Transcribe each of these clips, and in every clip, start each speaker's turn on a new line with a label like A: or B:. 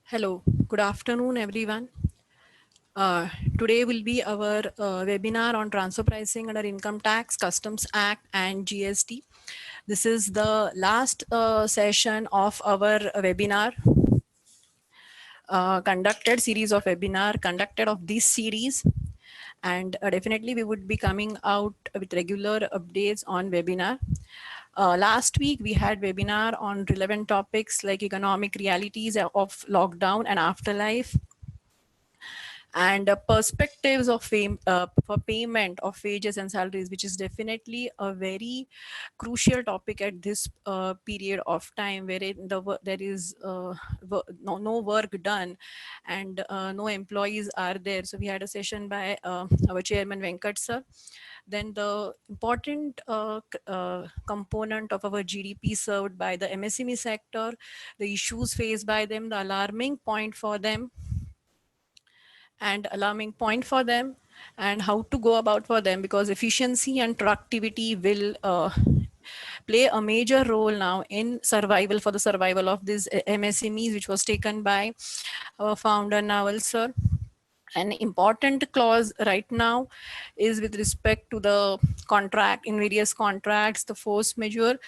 A: Hello, good afternoon, everyone. Uh, Today will be our webinar on transfer pricing under Income Tax, Customs Act, and GST. This is the last session of our webinar conducted series of webinar conducted of this series, and definitely we would be coming out with regular updates on webinar. Last week we had webinar on relevant topics like economic realities of lockdown and afterlife, and perspectives of fame for payment of wages and salaries, which is definitely a very crucial topic at this period of time, wherein there is no work done, and no employees are there. So we had a session by our chairman Venkat sir. Then the important component of our GDP served by the MSME sector, the issues faced by them, the alarming point for them, and alarming point for them, and how to go about for them, because efficiency and productivity will play a major role now in survival, for the survival of these MSMEs, which was taken by our founder Naval sir. An important clause right now is with respect to the contract, in various contracts, the force majeure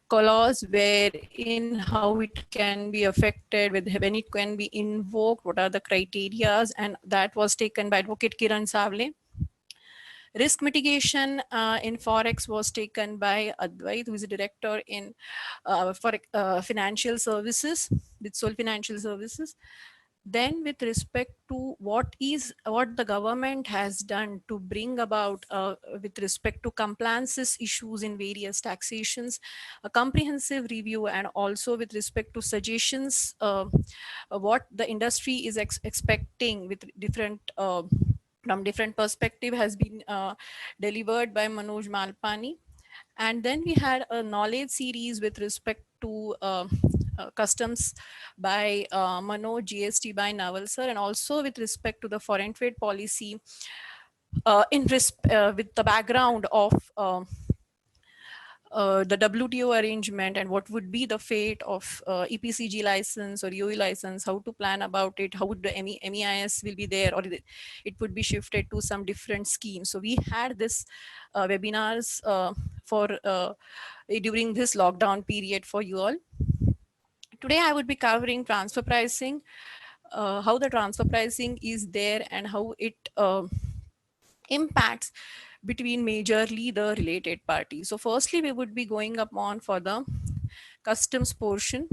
A: clause, wherein how it can be affected, with when it can be invoked, what are the criterias, and that was taken by Advocate Kiran Savle. Risk mitigation in forex was taken by Advait, who is a director in for financial services, with Sol Financial Services. Then with respect to what the government has done to bring about with respect to compliances issues in various taxations, a comprehensive review, and also with respect to suggestions, what the industry is expecting with different from different perspective, has been delivered by Manoj Malpani. And then we had a knowledge series with respect to customs by Manoj, GST by Naval sir, and also with respect to the foreign trade policy with the background of the WTO arrangement, and what would be the fate of EPCG license or UE license, how to plan about it, how would the MEIS will be there, or it would be shifted to some different scheme. So we had this webinars for during this lockdown period for you all. Today I would be covering transfer pricing, how the transfer pricing is there and how it impacts between majorly the related parties. So firstly, we would be going upon for the customs portion,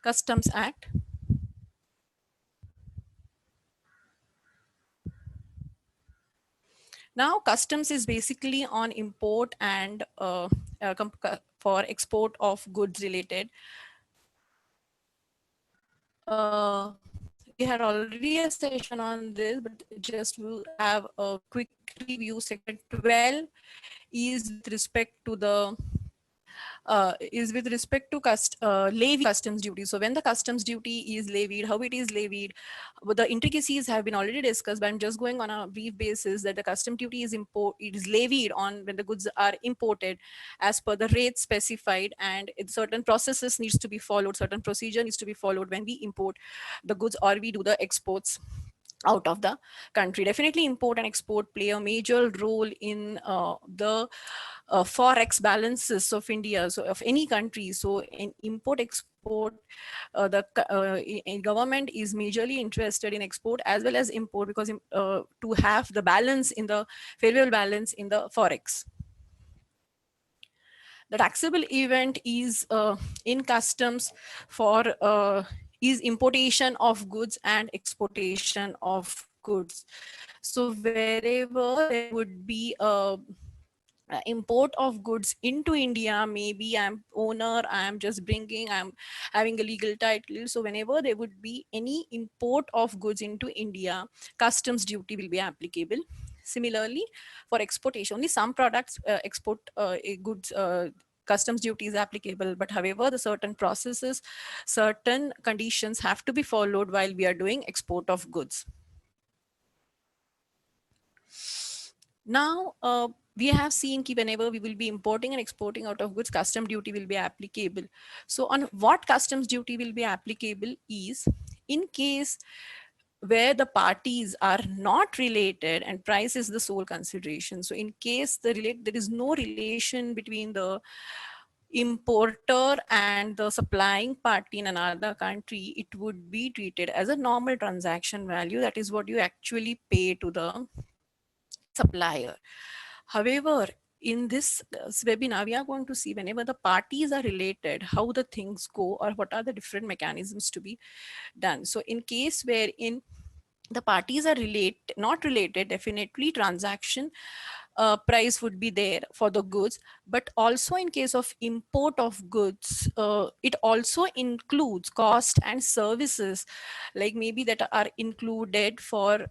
A: Customs Act. Now, customs is basically on import and for export of goods related. We had already a session on this, but just to have a quick review, Section 12 is with respect to the levy customs duty. So when the customs duty is levied, how it is levied, but the intricacies have been already discussed, but I'm just going on a brief basis that the custom duty it is levied on when the goods are imported as per the rate specified, and certain processes needs to be followed, certain procedure needs to be followed when we import the goods or we do the exports out of the country. Definitely import and export play a major role in the forex balances of India, so of any country. So in import export, government is majorly interested in export as well as import, because to have the balance in the favorable balance in the forex. The taxable event is in customs for is importation of goods and exportation of goods. So wherever there would be a import of goods into India, maybe I'm owner, I'm just bringing, I'm having a legal title. So whenever there would be any import of goods into India, customs duty will be applicable. Similarly, for exportation, only some products export goods. Customs duty is applicable, but however, the certain processes, certain conditions have to be followed while we are doing export of goods. Now, we have seen whenever we will be importing and exporting out of goods, custom duty will be applicable. So on what customs duty will be applicable is In case where the parties are not related and price is the sole consideration. So in case there is no relation between the importer and the supplying party in another country, it would be treated as a normal transaction value. That is what you actually pay to the supplier. However, in this webinar, we are going to see whenever the parties are related, how the things go or what are the different mechanisms to be done. So in case wherein the parties are not related, definitely transaction price would be there for the goods. But also in case of import of goods, it also includes cost and services, like maybe that are included for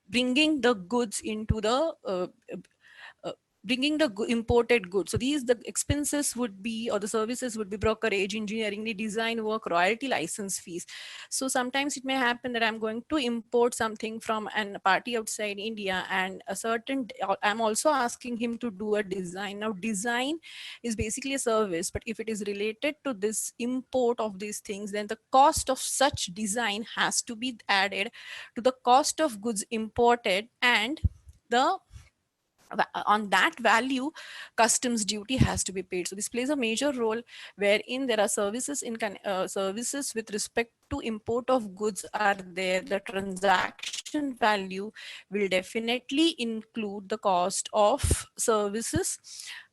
A: bringing the goods into the uh, bringing the imported goods. So these the expenses would be, or the services would be brokerage, engineering, the design work, royalty, license fees. So sometimes it may happen that I'm going to import something from a party outside India, and I'm also asking him to do a design. Now design is basically a service, but if it is related to this import of these things, then the cost of such design has to be added to the cost of goods imported, and the on that value customs duty has to be paid. So this plays a major role, wherein there are services with respect to import of goods are there. The transaction value will definitely include the cost of services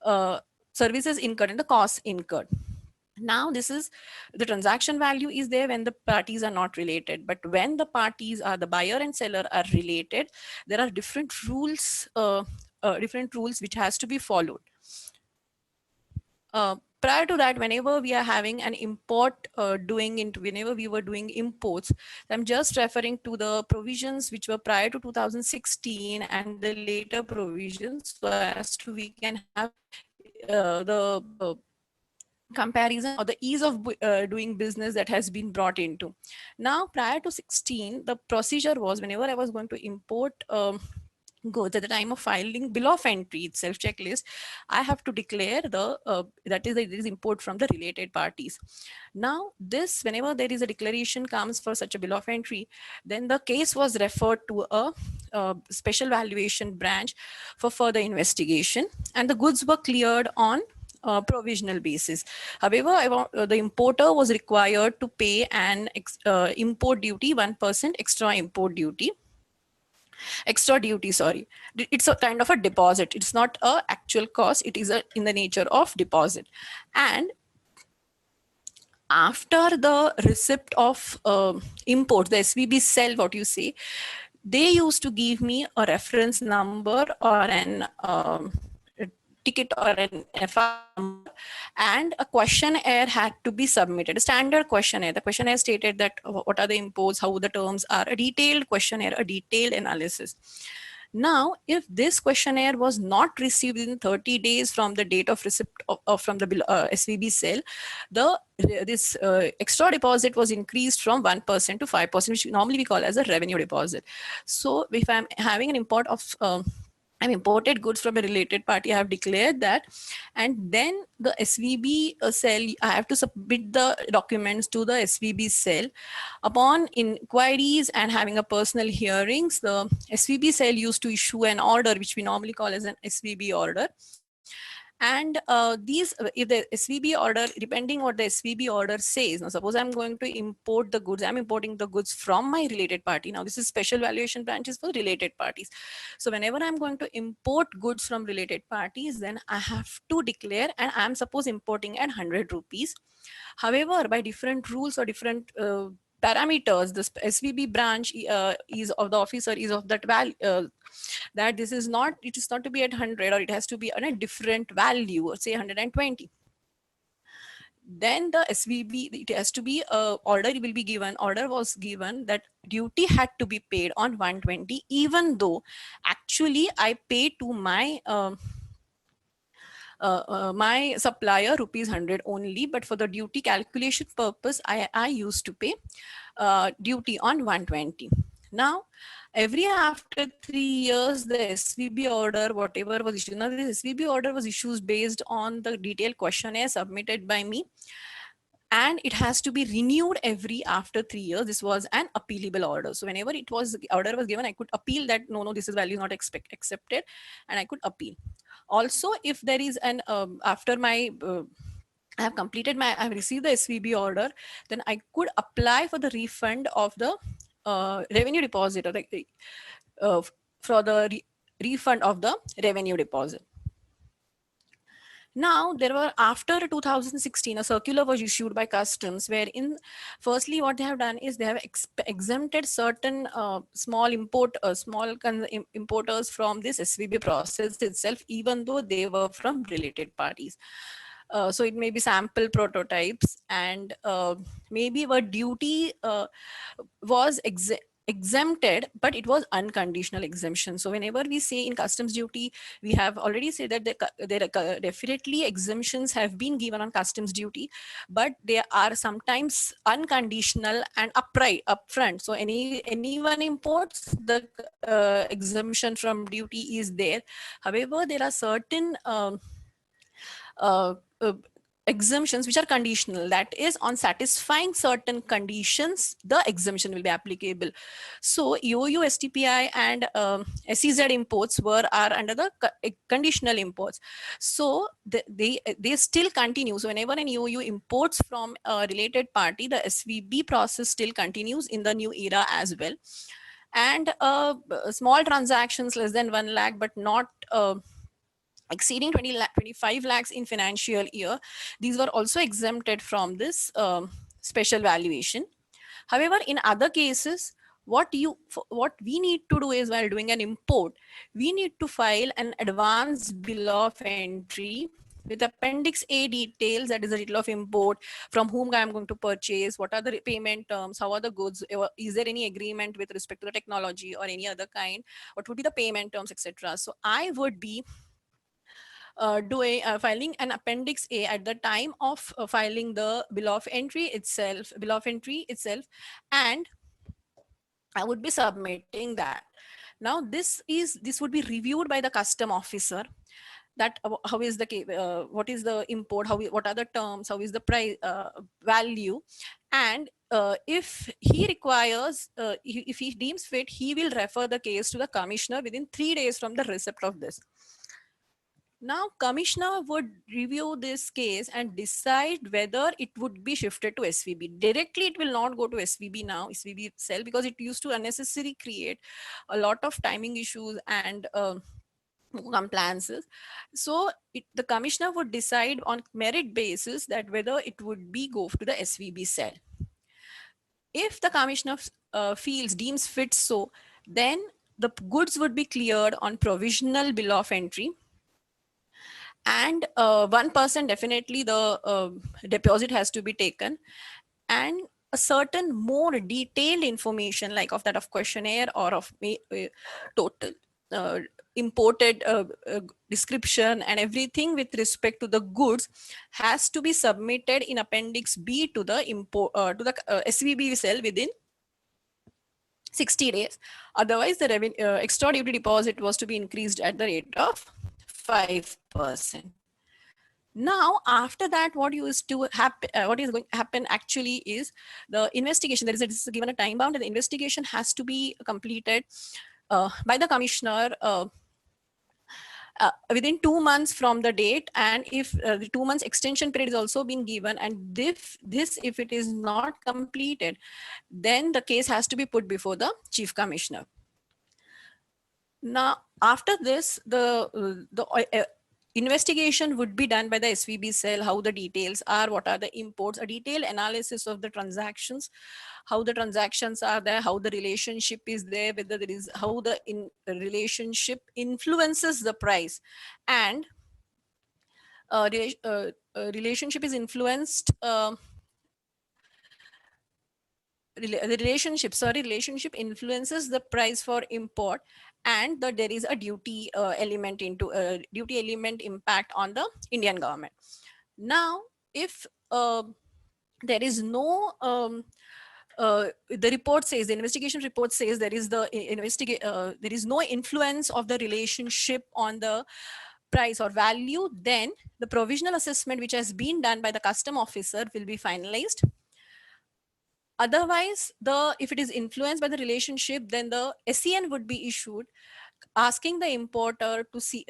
A: incurred and the costs incurred. Now this is the transaction value is there when the parties are not related, but when the parties are, the buyer and seller are related, there are different rules which has to be followed. Prior to that, whenever we are having an import whenever we were doing imports, I'm just referring to the provisions which were prior to 2016 and the later provisions, so as to we can have the comparison or the ease of doing business that has been brought into. Now prior to 16, the procedure was, whenever I was going to import goods, at the time of filing bill of entry itself, checklist, I have to declare the that is, it is import from the related parties. Now this, whenever there is a declaration comes for such a bill of entry, then the case was referred to a special valuation branch for further investigation, and the goods were cleared on provisional basis. However, the importer was required to pay an import duty, 1% extra duty, sorry. It's a kind of a deposit. It's not a actual cost. It is in the nature of deposit. And after the receipt of import, the SVB cell, what you say, they used to give me a reference number or an ticket or an FR number, and a questionnaire had to be submitted, a standard questionnaire. The questionnaire stated that what are the imports, how the terms are, a detailed questionnaire, a detailed analysis. Now, if this questionnaire was not received in 30 days from the date of receipt from the SVB cell, this extra deposit was increased from 1% to 5%, which normally we call as a revenue deposit. So if I'm having an import of I've imported goods from a related party, I have declared that, and then the SVB cell, I have to submit the documents to the SVB cell. Upon inquiries and having a personal hearings, the SVB cell used to issue an order, which we normally call as an SVB order. And if the SVB order, depending what the SVB order says, now suppose I'm going to import the goods, I'm importing the goods from my related party. Now this is special valuation branches for related parties. So whenever I'm going to import goods from related parties, then I have to declare, and I'm suppose importing at 100 rupees. However, by different rules or different parameters, the SVB branch is of the officer is of that value, that this is not, it is not to be at 100, or it has to be on a different value, or say 120. Then the SVB, it has to be order will be given. Order was given that duty had to be paid on 120, even though actually I paid to my my supplier rupees 100 only, but for the duty calculation purpose, I used to pay duty on 120. Now, every after 3 years, the SVB order, whatever was issued, now this SVB order was issued based on the detailed questionnaire submitted by me. and it has to be renewed every after 3 years. This was an appealable order. So whenever it was order was given, I could appeal that no, this is value not accepted, and I could appeal. Also, if there is an after my I have completed my, I have received the SVB order, then I could apply for the refund of the revenue deposit, or uh, for the refund of the revenue deposit. Now, there were, after 2016, a circular was issued by customs, wherein firstly what they have done is they have exempted certain small importers from this SVB process itself, even though they were from related parties. So it may be sample prototypes, and maybe a duty was exempted, but it was unconditional exemption. So whenever we say in customs duty, we have already said that there are definitely exemptions have been given on customs duty, but they are sometimes unconditional and upfront. So anyone imports, the exemption from duty is there. However, there are certain uh, uh, exemptions which are conditional, that is, on satisfying certain conditions the exemption will be applicable. So EOU, STPI and SEZ imports are under the conditional imports. So they still continue. So whenever an EOU imports from a related party, the SVB process still continues in the new era as well. And small transactions less than 1 lakh but not exceeding 25 lakhs in financial year, these were also exempted from this special valuation. However, in other cases, what we need to do is, while doing an import, we need to file an advance bill of entry with appendix A details, that is the detail of import, from whom I am going to purchase, what are the payment terms, how are the goods, is there any agreement with respect to the technology or any other kind, what would be the payment terms, etc. So I would be filing an appendix A at the time of filing the bill of entry itself, and I would be submitting that. Now this would be reviewed by the custom officer, that how is the what is the import, what are the terms, how is the price value, and if he requires, if he deems fit, he will refer the case to the commissioner within 3 days from the receipt of this. Now, commissioner would review this case and decide whether it would be shifted to SVB. Directly, it will not go to SVB now, SVB itself, because it used to unnecessarily create a lot of timing issues and compliances. So the commissioner would decide on merit basis that whether it would be go to the SVB cell. If the commissioner deems fit so, then the goods would be cleared on provisional bill of entry, and 1% definitely the deposit has to be taken, and a certain more detailed information like of that of questionnaire or of total imported description and everything with respect to the goods has to be submitted in appendix B to the SVB cell within 60 days. Otherwise, the extra duty deposit was to be increased at the rate of 5%. Now, after that, what used to happen, what is going to happen actually is the investigation. There is given a time bound, and the investigation has to be completed by the commissioner within 2 months from the date. And if the 2 months extension period is also been given, and if it is not completed, then the case has to be put before the chief commissioner. Now, after this, the investigation would be done by the SVB cell, how the details are, what are the imports, a detailed analysis of the transactions, how the transactions are there, how the relationship is there, whether there is, how the relationship influences the price, and relationship is influenced, relationship influences the price for import, and that there is a duty element impact on the Indian government. Now, if there is no the report says, the investigation report says there is no influence of the relationship on the price or value, then the provisional assessment which has been done by the custom officer will be finalized. Otherwise, if it is influenced by the relationship, then the SEN would be issued, asking the importer to see,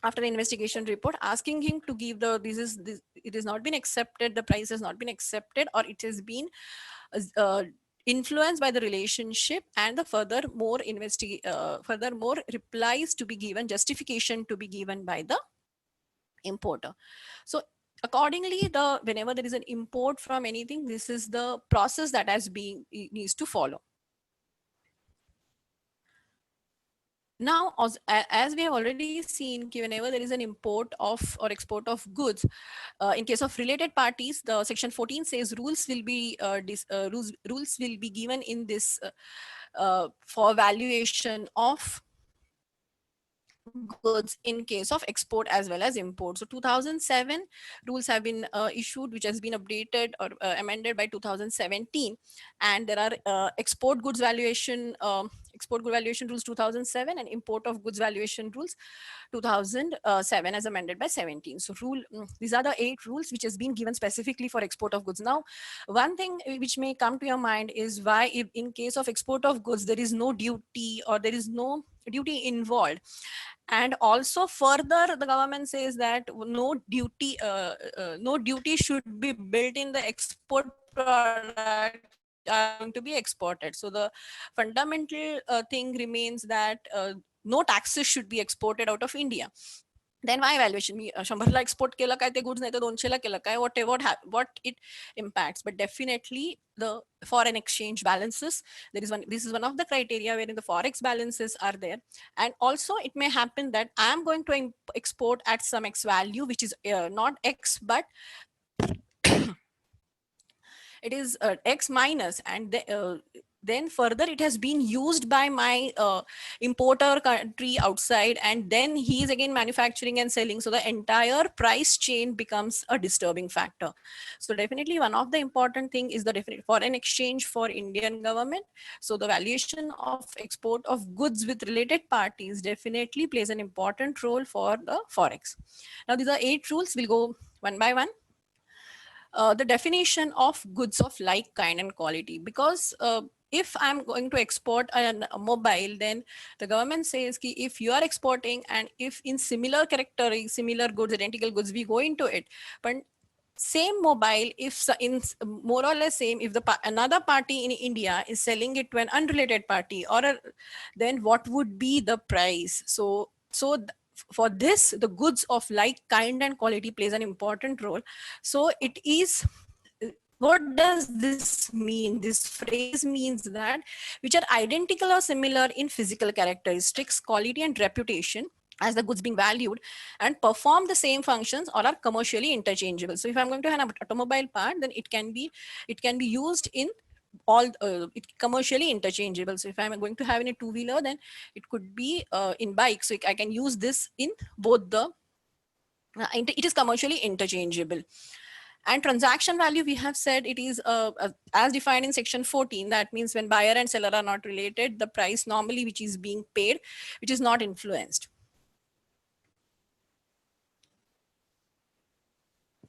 A: after the investigation report, asking him to give it has not been accepted, the price has not been accepted, or it has been influenced by the relationship, and the furthermore replies to be given, justification to be given by the importer. So accordingly, whenever there is an import from anything, this is the process that needs to follow. Now, as we have already seen, whenever there is an import of or export of goods, in case of related parties, the section 14 says rules will be rules will be given in this for valuation of goods in case of export as well as import. So 2007 rules have been issued, which has been updated or amended by 2017, and there are export good valuation rules 2007 and import of goods valuation rules 2007 as amended by 17. So these are the 8 rules which has been given specifically for export of goods. Now, one thing which may come to your mind is why if in case of export of goods there is no duty or there is no duty involved. And also further, the government says that no duty should be built in the export product are going to be exported. So the fundamental thing remains that no taxes should be exported out of India. Then why valuation? Me 100ला export केलं काय ते goods नाही तर 200ला केलं काय, what it impacts. But definitely the foreign exchange balances, this is one of the criteria wherein the forex balances are there. And also it may happen that I am going to export at some X value, which is not X, but it is X minus, and then further it has been used by my importer country outside, and then he is again manufacturing and selling. So the entire price chain becomes a disturbing factor. So definitely one of the important thing is the definite foreign exchange for Indian government. So the valuation of export of goods with related parties definitely plays an important role for the forex. Now these are 8 rules. We'll go one by one. The definition of goods of like kind and quality, because if I'm going to export a mobile, then the government says ki if you are exporting and if in similar characteristics, similar goods, identical goods, we go into it, but same mobile, if in more or less same, if another party in India is selling it to an unrelated party, then what would be the price? So for this, the goods of like kind and quality plays an important role. So it is, what does this mean? This phrase means that which are identical or similar in physical characteristics, quality and reputation as the goods being valued, and perform the same functions or are commercially interchangeable. So if I'm going to have an automobile part, then it can be used in all commercially interchangeable. So if I'm going to have in a 2-wheeler, then it could be in bike. So I can use this in both the it is commercially interchangeable. And transaction value, we have said it is as defined in section 14. That means when buyer and seller are not related, the price normally which is being paid, which is not influenced.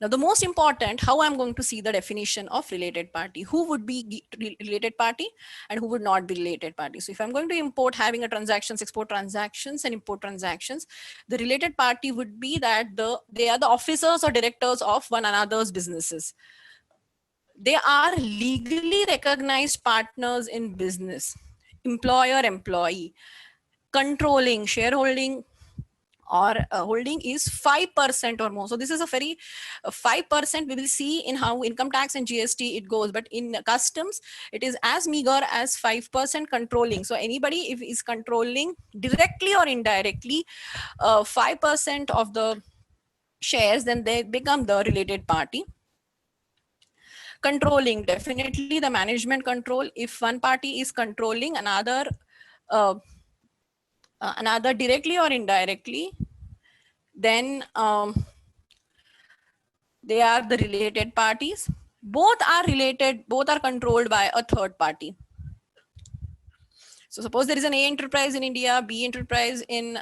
A: Now, the most important, how I'm going to see the definition of related party, who would be related party and who would not be related party. So if I'm going to import, having a transactions, export transactions and import transactions, the related party would be that they are the officers or directors of one another's businesses. They are legally recognized partners in business, employer-employee, controlling, shareholding, or holding is 5% or more. So this is a very 5%. We will see in how income tax and GST it goes, but in customs it is as meager as 5% controlling. So anybody if is controlling directly or indirectly 5% of the shares, then they become the related party. Controlling, definitely the management control. If one party is controlling another directly or indirectly, then they are the related parties. Both are related, both are controlled by a third party. So suppose there is an A enterprise in India, B enterprise in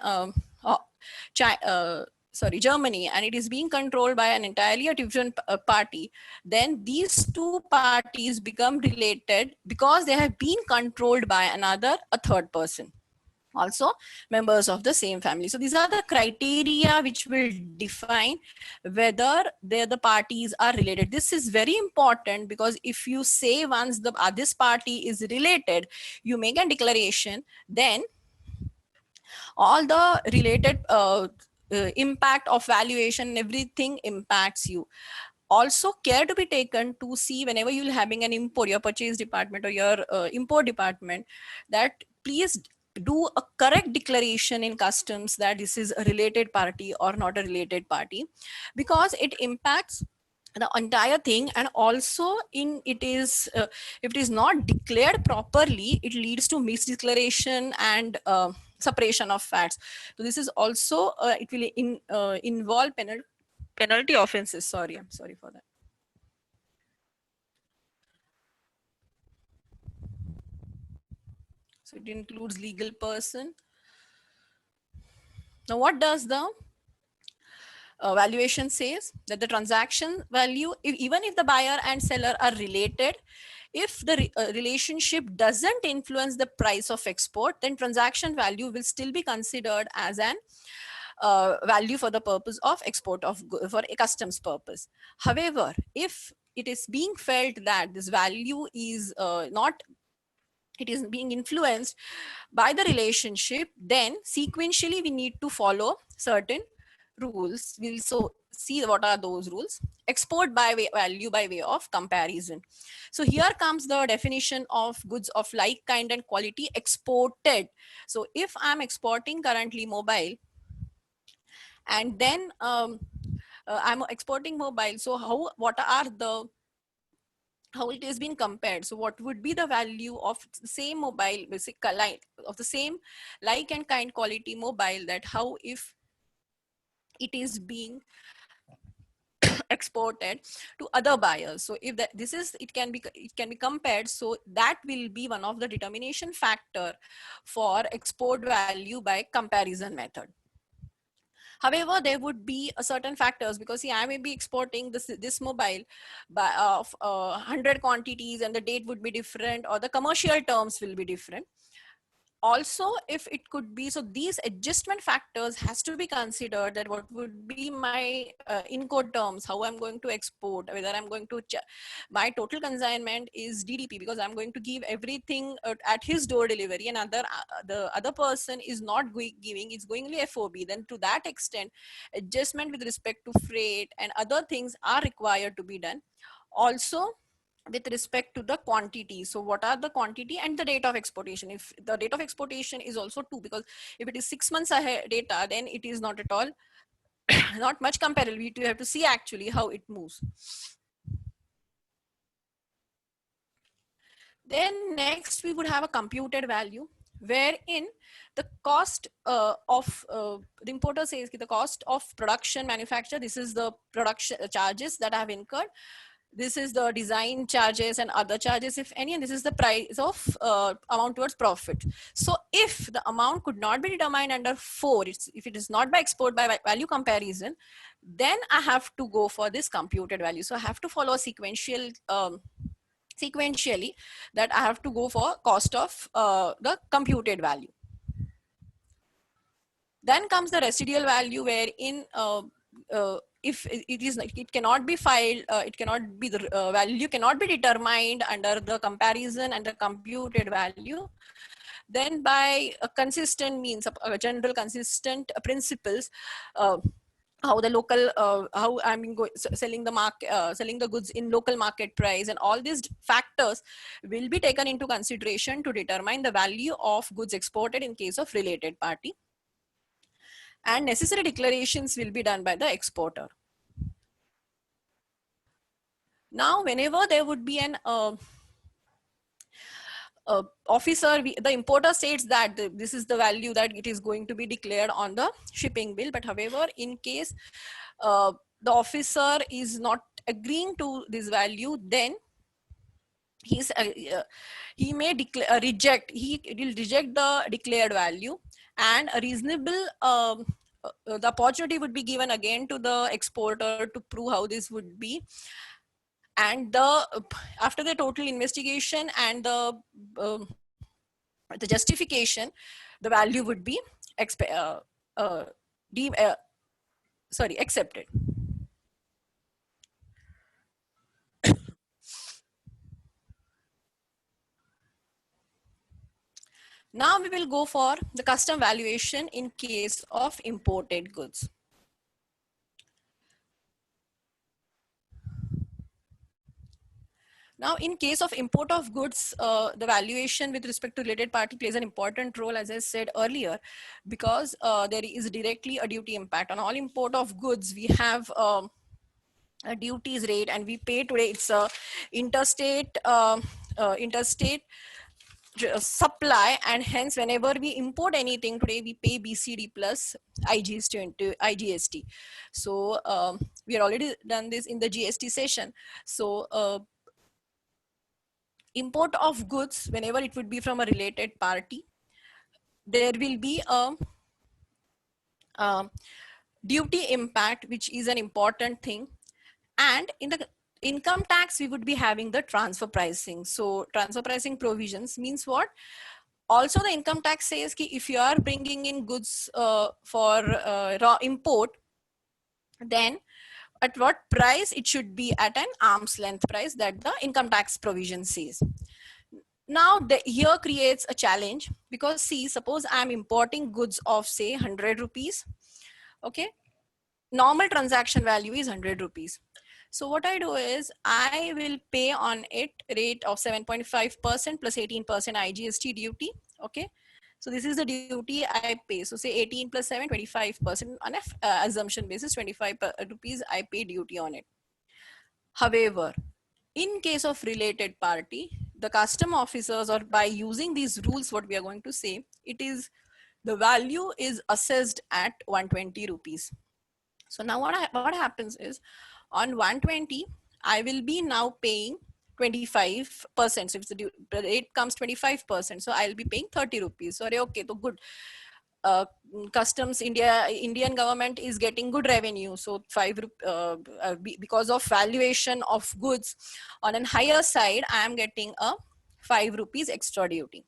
A: Germany, and it is being controlled by an entirely different party, then these two parties become related because they have been controlled by a third person, also members of the same family. So these are the criteria which will define whether the parties are related. This is very important because if you say once this party is related, you make a declaration, then all the related impact of valuation, everything impacts you. Also care to be taken to see whenever you're having an import, your purchase department or your import department, that please do a correct declaration in customs that this is a related party or not a related party, because it impacts the entire thing. And also in it is if it is not declared properly, it leads to misdeclaration and separation of facts. So this is also it will involve penalty offenses. Sorry, I'm sorry for that. So it includes legal person. Now what does the valuation says? That the transaction value, even if the buyer and seller are related, if the relationship doesn't influence the price of export, then transaction value will still be considered as an value for the purpose of export of for a customs purpose. However, if it is being felt that this value is not, it is being influenced by the relationship, then sequentially we need to follow certain rules. We'll so see what are those rules. Export by value by way of comparison. So here comes the definition of goods of like kind and quality exported. So if I'm exporting currently mobile, and then I'm exporting mobile, so what are the, how it is being compared? So what would be the value of the same mobile, basic like of the same like and kind quality mobile, that how if it is being exported to other buyers? So if that this is, it can be compared, so that will be one of the determination factor for export value by comparison method. However, there would be a certain factors, because see, I may be exporting this mobile by of 100 quantities, and the date would be different, or the commercial terms will be different. Also, if it could be, so these adjustment factors has to be considered, that what would be my in code terms, how I'm going to export, whether I'm going to my total consignment is DDP, because I'm going to give everything at his door delivery, and the other person is not giving, it's going only FOB. Then to that extent, adjustment with respect to freight and other things are required to be done. Also, with respect to the quantity, so what are the quantity and the date of exportation? If the date of exportation is also two, because if it is 6 months ahead data, then it is not at all not much comparable. We have to see actually how it moves. Then next we would have a computed value, wherein the cost of the importer says the cost of production manufacture, this is the production charges that I have incurred, this is the design charges and other charges if any, and this is the price of amount towards profit. So if the amount could not be determined under 4, if it is not by export by value comparison, then I have to go for this computed value. So I have to follow a sequentially, that I have to go for cost of the computed value. Then comes the residual value, wherein if it cannot be filed, it cannot be, the value cannot be determined under the comparison and the computed value, then by a consistent means, a general consistent principles, how the local how I'm selling the market, selling the goods in local market price, and all these factors will be taken into consideration to determine the value of goods exported in case of related party, and necessary declarations will be done by the exporter. Now, whenever there would be an officer, the importer states that this is the value that it is going to be declared on the shipping bill. But however, in case the officer is not agreeing to this value, then he may reject, he will reject the declared value, and a reasonable the opportunity would be given again to the exporter to prove how this would be. And after the total investigation and the justification, the value would be uh, de- uh, accepted. Now we will go for the custom valuation in case of imported goods. Now, in case of import of goods, the valuation with respect to related party plays an important role, as I said earlier, because there is directly a duty impact on all import of goods. We have a duties rate, and we pay today. It's a interstate supply, and hence whenever we import anything today, we pay BCD plus IGST into IGST. So we are already done this in the GST session. So import of goods, whenever it would be from a related party, there will be a duty impact, which is an important thing. And in the income tax, we would be having the transfer pricing. So transfer pricing provisions means what? Also, the income tax says that if you are bringing in goods for raw import, then at what price it should be at an arm's length price that the income tax provision says. Now here creates a challenge, because see, suppose I'm importing goods of say 100 rupees. Okay, normal transaction value is 100 rupees. So what I do is I will pay on it rate of 7.5% plus 18% IGST duty. Okay, so this is the duty I pay. So say 18 plus 7, 25% on a assumption basis, 25 rupees I pay duty on it. However, in case of related party, the custom officers, or by using these rules, what we are going to say, it is the value is assessed at 120 rupees. So now what happens is, on 120, I will be now paying 25%. So if the rate comes 25%, so I'll be paying 30 rupees. So okay, so good. Customs Indian government is getting good revenue. So because of valuation of goods on a higher side, I am getting a 5 rupees extra duty.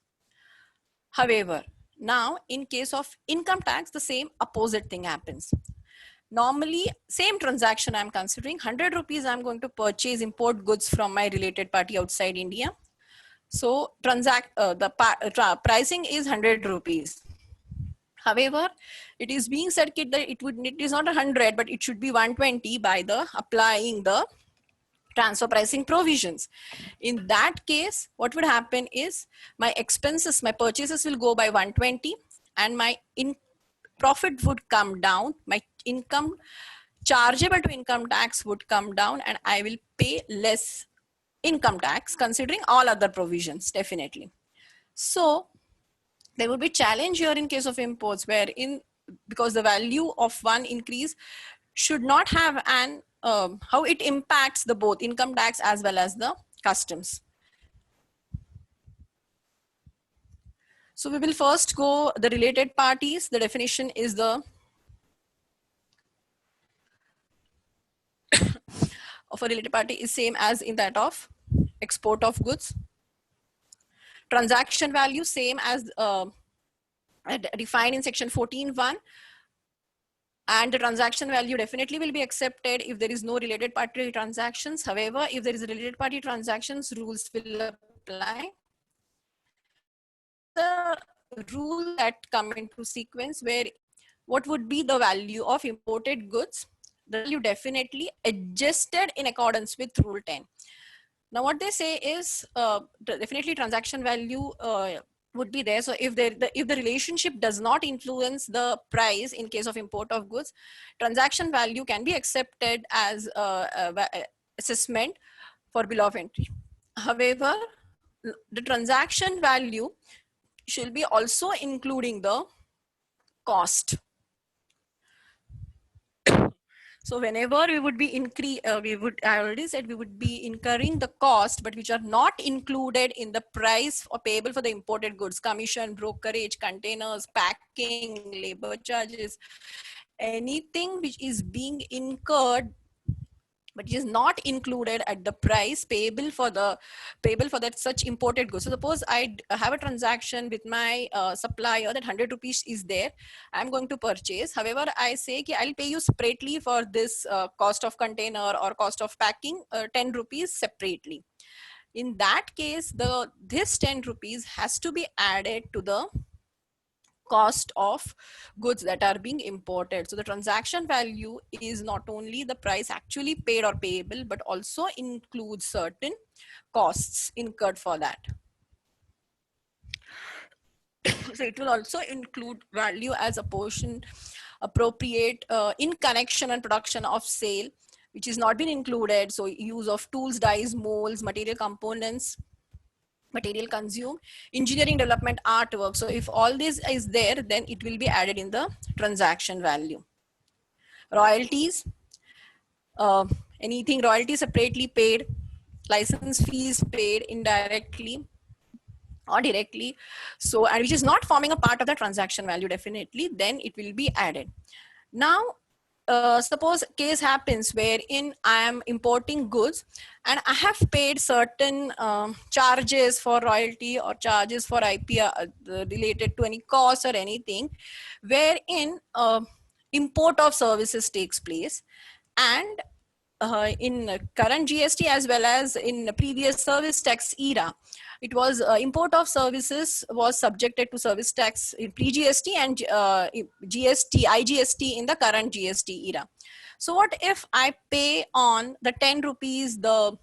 A: However, now in case of income tax, the same opposite thing happens. Normally, same transaction I'm considering, 100 rupees I'm going to purchase import goods from my related party outside India. So pricing is 100 rupees. However, it is being said that it is not 100, but it should be 120 by the applying the transfer pricing provisions. In that case, what would happen is my expenses, my purchases will go by 120, and my profit would come down. My income chargeable to income tax would come down, and I will pay less income tax considering all other provisions, definitely. So there would be challenge here in case of imports, wherein because the value of one increase should not have an how it impacts the both income tax as well as the customs. So we will first go the related parties. The definition is the of a related party is same as in that of export of goods. Transaction value same as defined in section 14.1, and the transaction value definitely will be accepted if there is no related party transactions. However, if there is related party transactions, rules will apply. The rule that come into sequence, where what would be the value of imported goods, the value definitely adjusted in accordance with rule 10. Now what they say is definitely transaction value would be there. So if the relationship does not influence the price in case of import of goods, transaction value can be accepted as assessment for bill of entry. However, the transaction value should be also including the cost. So whenever we would be I already said we would be incurring the cost, but which are not included in the price or payable for the imported goods, commission, brokerage, containers, packing, labor charges, anything which is being incurred but it is not included at the price payable for that such imported goods. So suppose I have a transaction with my supplier that 100 rupees is there, I'm going to purchase. However, I say ki I'll pay you separately for this cost of container or cost of packing 10 rupees separately. In that case, this 10 rupees has to be added to the cost of goods that are being imported. So the transaction value is not only the price actually paid or payable, but also includes certain costs incurred for that. So it will also include value as a portion appropriate in connection and production of sale, which is not been included. So use of tools, dies, molds, material components, material consumed, engineering development, artwork. So if all this is there, then it will be added in the transaction value. Royalties, uh, anything royalty separately paid, license fees paid indirectly or directly, so and which is not forming a part of the transaction value, definitely then it will be added. Now suppose case happens wherein I am importing goods and I have paid certain charges for royalty or charges for IPR related to any cost or anything, wherein import of services takes place. And in current GST as well as in previous service tax era, it was import of services was subjected to service tax in pre-GST and GST, IGST in the current GST era. So what if I pay on the 10 rupees the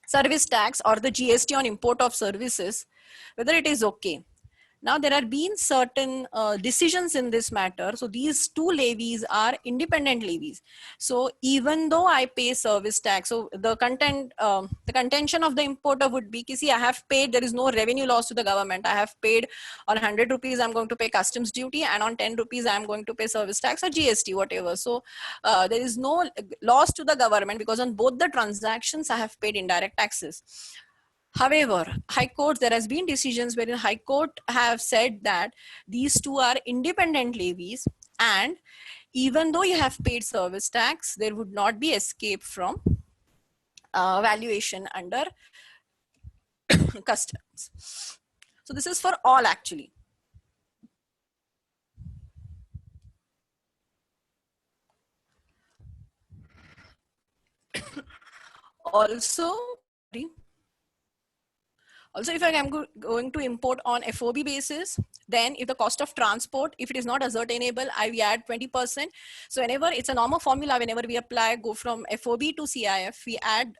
A: service tax or the GST on import of services, whether it is okay? Now there have been certain decisions in this matter. So these two levies are independent levies. So even though I pay service tax, so the contention of the importer would be, see, I have paid, there is no revenue loss to the government. I have paid on 100 rupees, I'm going to pay customs duty, and on 10 rupees, I'm going to pay service tax or GST, whatever. So there is no loss to the government because on both the transactions, I have paid indirect taxes. However, High Court, there has been decisions wherein High Court have said that these two are independent levies, and even though you have paid service tax, there would not be escape from valuation under customs. So this is for all actually. Also, if I am going to import on FOB basis, then if the cost of transport, if it is not ascertainable, I add 20%. So whenever it's a normal formula, whenever we apply, go from FOB to CIF, we add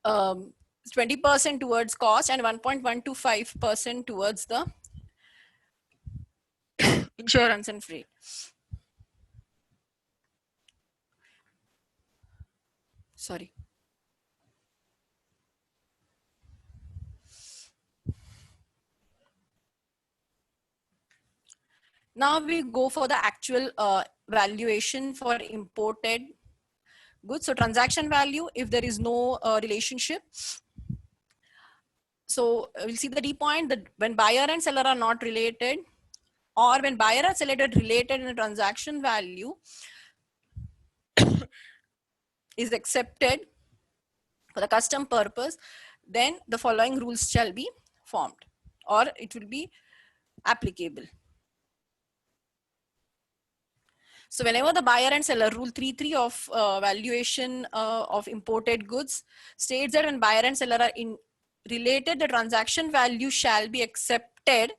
A: 20% towards cost and 1.125% towards the insurance and freight. Sorry. Now we go for the actual valuation for imported goods. So transaction value, if there is no relationship. So we'll see the D point that when buyer and seller are not related, or when buyer and seller are related in a transaction value is accepted for the custom purpose, then the following rules shall be formed or it will be applicable. So whenever the buyer and seller, rule 3.3 of valuation of imported goods states that when buyer and seller are related, the transaction value shall be accepted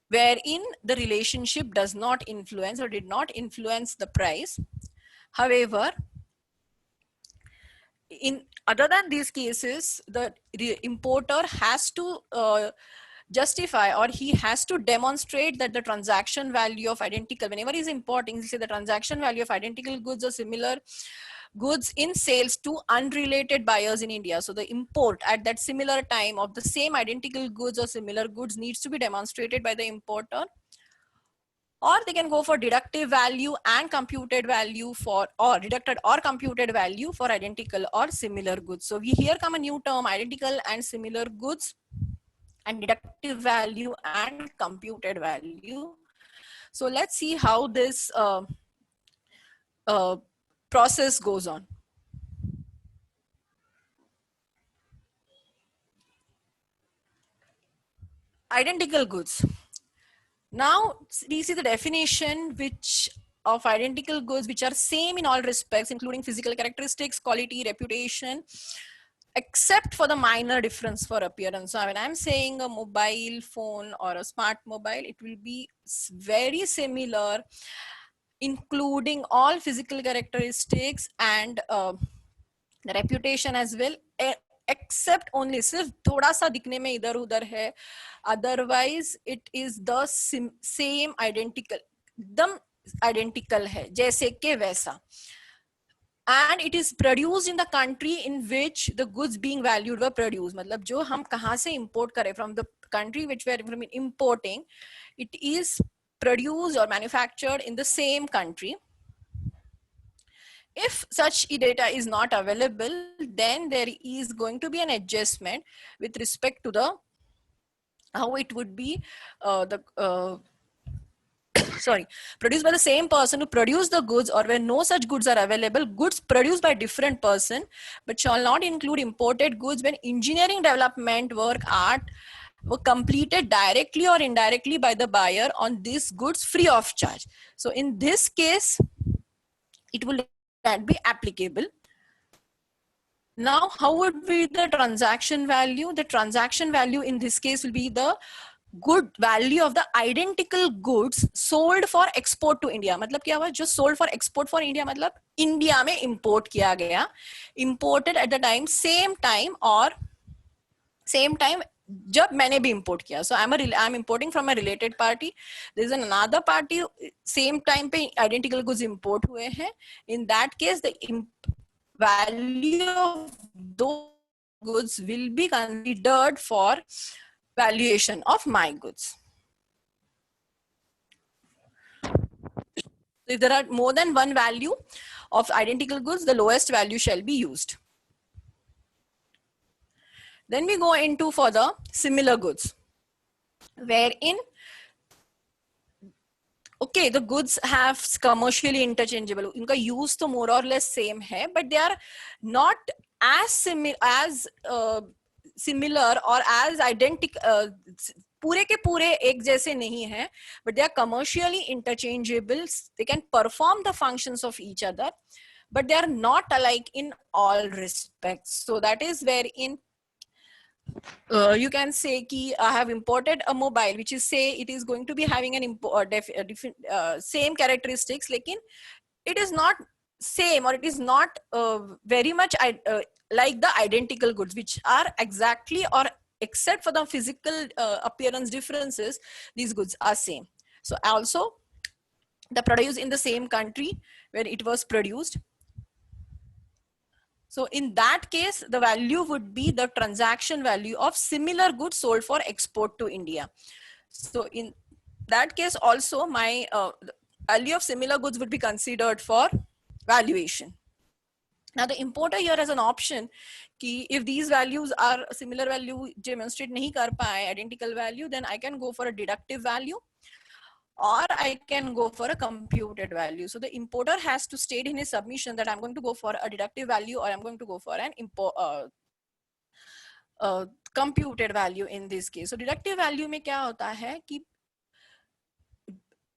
A: wherein the relationship does not influence or did not influence the price. However, in other than these cases, the importer has to justify or he has to demonstrate that the transaction value of identical, whenever he's importing, say the transaction value of identical goods or similar goods in sales to unrelated buyers in India. So the import at that similar time of the same identical goods or similar goods needs to be demonstrated by the importer, or they can go for deductive value and computed value for, or deducted or computed value for identical or similar goods. So we here come a new term, identical and similar goods, and deductive value and computed value. So let's see how this process goes on. Identical goods. Now we see the definition which of identical goods which are same in all respects, including physical characteristics, quality, reputation, except for the minor difference for appearance. So when I'm saying a mobile phone or a smart mobile, it will be very similar, including all physical characteristics and the reputation as well, except only सिर्फ थोड़ा सा दिखने में इधर उधर है, otherwise it is the same identical, एकदम identical है जैसे के वैसा, and it is produced in the country in which the goods being valued were produced. मतलब जो हम कहाँ से import करें, from the country which we are importing, it is produced or manufactured in the same country. If such data is not available, then there is going to be an adjustment with respect to the how it would be sorry, produced by the same person who produced the goods, or where no such goods are available, goods produced by different person, but shall not include imported goods when engineering, development work, art were completed directly or indirectly by the buyer on these goods free of charge. So in this case, it will not be applicable. Now, how would be the transaction value? The transaction value in this case will be the good value of the identical goods sold for export to India. मतलब क्या हुआ, जो sold for export for India मतलब India में import किया गया, imported at the time, same time or same time जब मैंने भी import किया. So I'm importing from a related party. There is another party same time पे identical goods import हुए हैं. In that case, the value of those goods will be considered for valuation of my goods. If there are more than one value of identical goods, the lowest value shall be used. Then we go into for the similar goods, wherein okay, the goods have commercially interchangeable, उनका use तो more or less same है, but they are not as similar or as identical, पूरे के पूरे एक जैसे नहीं है, but they are commercially interchangeable. They can perform the functions of each other, but they are not alike in all respects. So that is wherein you can say कि I have imported a mobile, which is say it is going to be having an different same characteristics, लेकिन it is not same, or it is not very much like the identical goods, which are exactly, or except for the physical appearance differences, these goods are same. So also the produce in the same country where it was produced. So in that case, the value would be the transaction value of similar goods sold for export to India. So in that case also, my value of similar goods would be considered for valuation. Now the importer here has an option कि if these values are similar value demonstrate नहीं कर पाए identical value, then I can go for a deductive value, or I can go for a computed value. So the importer has to state in his submission that I'm going to go for a deductive value, or I'm going to go for an computed value in this case. So deductive value में क्या होता है कि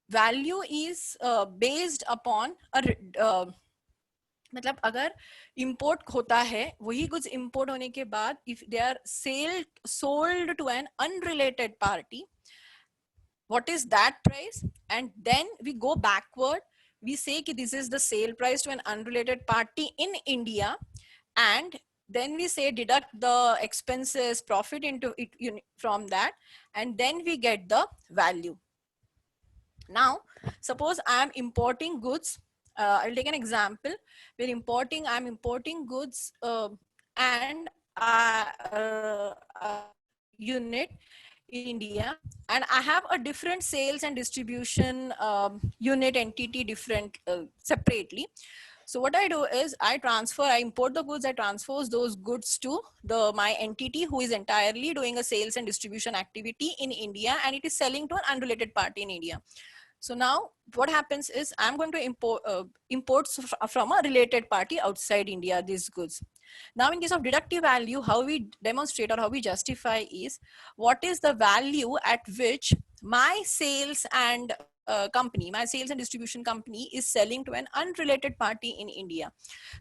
A: value is based upon a मतलब अगर import होता है, वही goods import होने के बाद if they are sold to an unrelated party, what is that price? And then we go backward, we say कि this is the sale price to an unrelated party in India, and then we say deduct the expenses, profit into it from that, and then we get the value. Now suppose I am importing goods, I'll take an example. I'm importing goods and unit in India, and I have a different sales and distribution unit entity different separately. So what I do is I import the goods, I transfer those goods to my entity who is entirely doing a sales and distribution activity in India, and it is selling to an unrelated party in India. So now what happens is I'm going to import from a related party outside India these goods. Now in case of deductive value, how we demonstrate or how we justify is what is the value at which my sales and company, my sales and distribution company is selling to an unrelated party in India.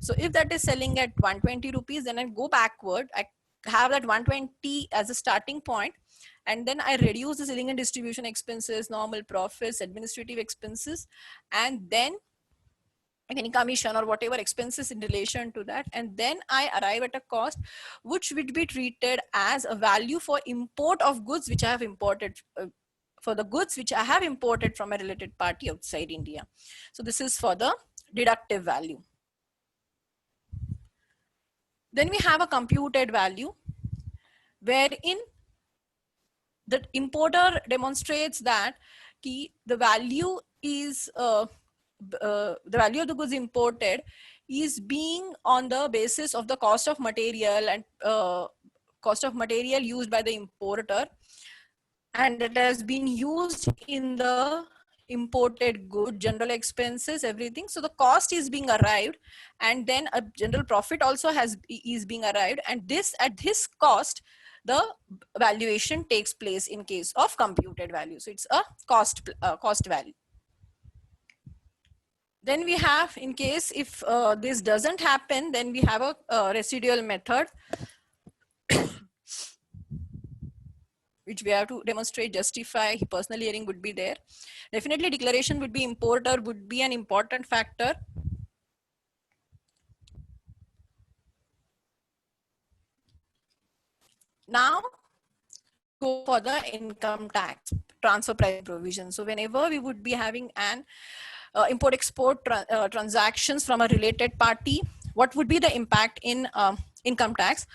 A: So if that is selling at 120 rupees, then I go backward. I have that 120 as a starting point, and then I reduce the selling and distribution expenses, normal profits, administrative expenses, and then any commission or whatever expenses in relation to that, and then I arrive at a cost which would be treated as a value for import of goods which I have imported, for the goods which I have imported from a related party outside India. So this is for the deductive value. Then we have a computed value wherein the importer demonstrates that the value is the value of the goods imported is being on the basis of the cost of material and cost of material used by the importer, and it has been used in the imported good, general expenses, everything. So the cost is being arrived, and then a general profit also is being arrived, and this at this cost the valuation takes place in case of computed value. So it's a cost value. Then we have, in case if this doesn't happen, then we have a residual method which we have to demonstrate, justify, personal hearing would be there. Definitely declaration would be, importer would be an important factor. Now go for the income tax transfer price provision. So whenever we would be having an import export transactions from a related party, what would be the impact in income tax?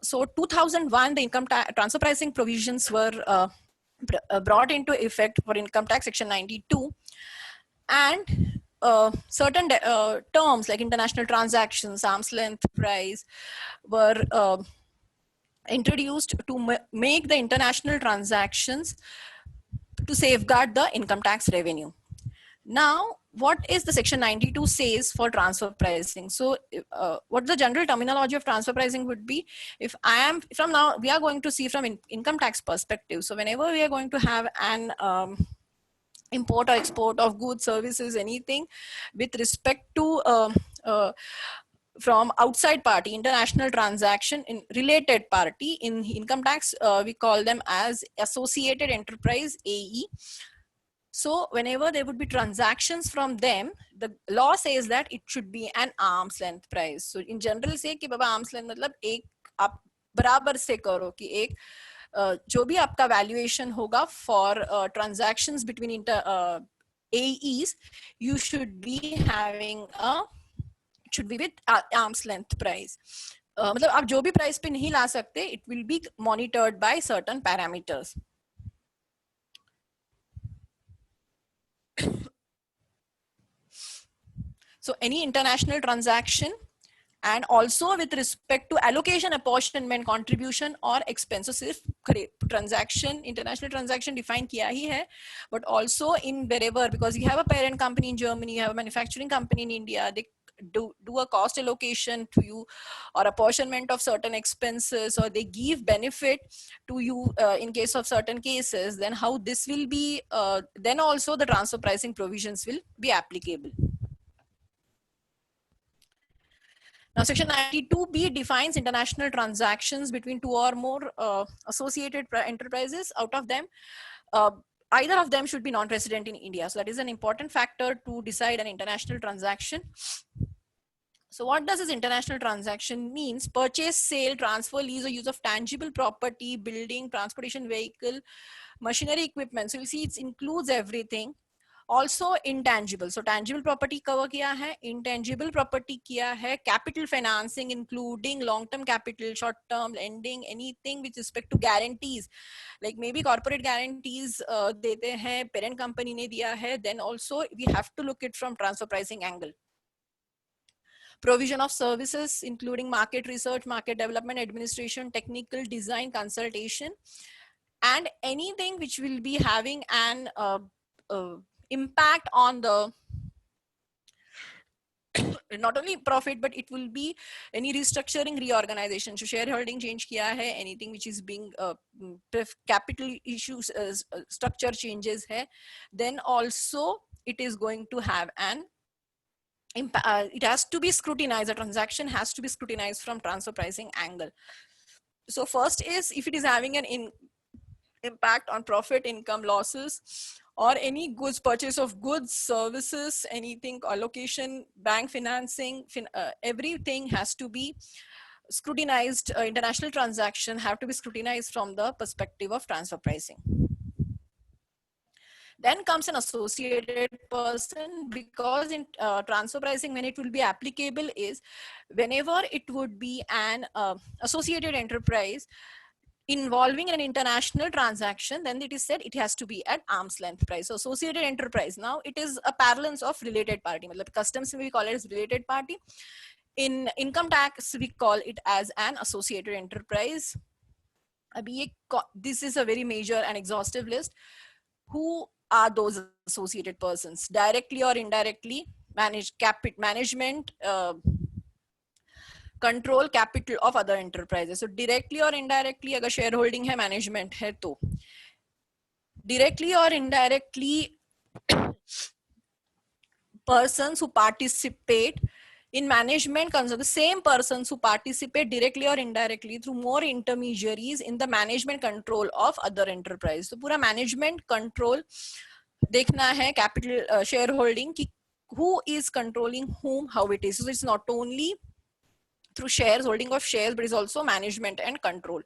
A: So 2001, the income tax transfer pricing provisions were brought into effect for income tax section 92, and certain terms like international transactions, arm's length price were introduced to make the international transactions to safeguard the income tax revenue. Now, what is the section 92 says for transfer pricing? So what the general terminology of transfer pricing would be, if I am from now, we are going to see from income tax perspective. So whenever we are going to have an import or export of goods, services, anything with respect to from outside party, international transaction in related party, in income tax, we call them as associated enterprise, AE. So whenever there would be transactions from them, the law says that it should be an arm's length price. So in general say कि बाबा arm's length मतलब एक आप बराबर से करो कि एक जो भी आपका valuation होगा for transactions between AEs, you should be having a, should be with arm's length price. मतलब आप जो भी price पे नहीं ला सकते, it will be monitored by certain parameters. So any international transaction, and also with respect to allocation, apportionment, contribution or expense. So सिर्फ transaction, international transaction define किया ही है, but also in wherever, because you have a parent company in Germany, you have a manufacturing company in India, they do a cost allocation to you or apportionment of certain expenses, or they give benefit to you in case of certain cases, then how this will be, then also the transfer pricing provisions will be applicable. Now, section 92B defines international transactions between two or more associated enterprises. Out of them, either of them should be non-resident in India. So that is an important factor to decide an international transaction. So what does this international transaction means? Purchase, sale, transfer, lease or use of tangible property, building, transportation vehicle, machinery, equipment. So you see it includes everything. Also intangible. So tangible property cover किया है, intangible property किया है, capital financing including long-term capital, short-term lending, anything with respect to guarantees, like maybe corporate guarantees देते हैं, parent company ने दिया है, then also we have to look it from transfer pricing angle. Provision of services including market research, market development, administration, technical design, consultation, and anything which will be having an impact on the not only profit, but it will be any restructuring, reorganization. So shareholding change kiya hai, anything which is being capital issues, structure changes hai, then also it is going to have an it has to be scrutinized. The transaction has to be scrutinized from transfer pricing angle. So first is if it is having an impact on profit, income, losses, or any goods, purchase of goods, services, anything, allocation, bank financing, everything has to be scrutinized. International transaction have to be scrutinized from the perspective of transfer pricing. Then comes an associated person, because in transfer pricing, when it will be applicable is whenever it would be an associated enterprise involving an international transaction, then it is said it has to be at arm's length price. So associated enterprise, now it is a parlance of related party. Customs we call it as related party. In income tax we call it as an associated enterprise. This is a very major and exhaustive list. Who are those associated persons? Directly or indirectly, management, control capital of other enterprises. So directly or indirectly, अगर shareholding है, management है तो directly or indirectly persons who participate in management, the same persons who participate directly or indirectly through more intermediaries in the management control of other enterprise. So पूरा management control देखना है, capital shareholding कि who is controlling whom, how it is. So it's not only through shares, holding of shares, but it's also management and control.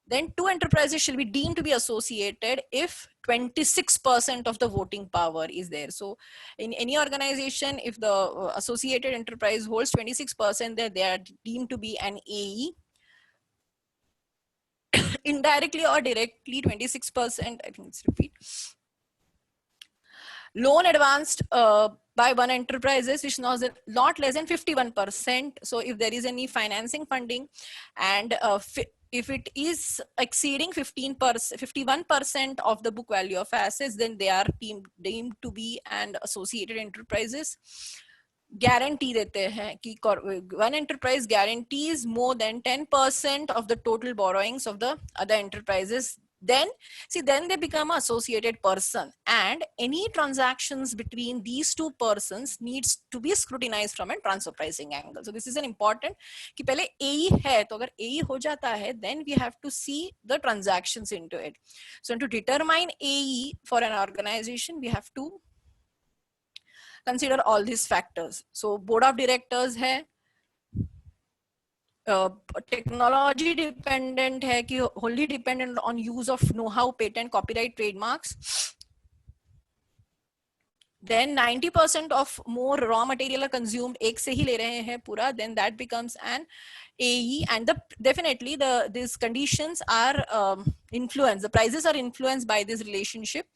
A: Then two enterprises shall be deemed to be associated if 26% of the voting power is there. So in any organization, if the associated enterprise holds 26%, they are deemed to be an AE. Indirectly or directly, 26%, I think it's repeat. Loan advanced by one enterprises which not less than 51%. So if there is any financing funding and if it is exceeding 51% of the book value of assets, then they are deemed to be an associated enterprises. Guarantee देते हैं कि one enterprise guarantees more than 10% of the total borrowings of the other enterprises. Then they become an associated person, and any transactions between these two persons needs to be scrutinized from a transfer pricing angle. So this is an important कि पहले AE है, तो अगर AE हो जाता है, then we have to see the transactions into it. So to determine AE for an organization, we have to consider all these factors. So board of directors है, technology dependent है कि wholly dependent on use of know-how, patent, copyright, trademarks. Then 90% of more raw material are consumed, एक से ही ले रहे हैं पूरा, then that becomes an AE. And definitely these conditions are influenced, the prices are influenced by this relationship.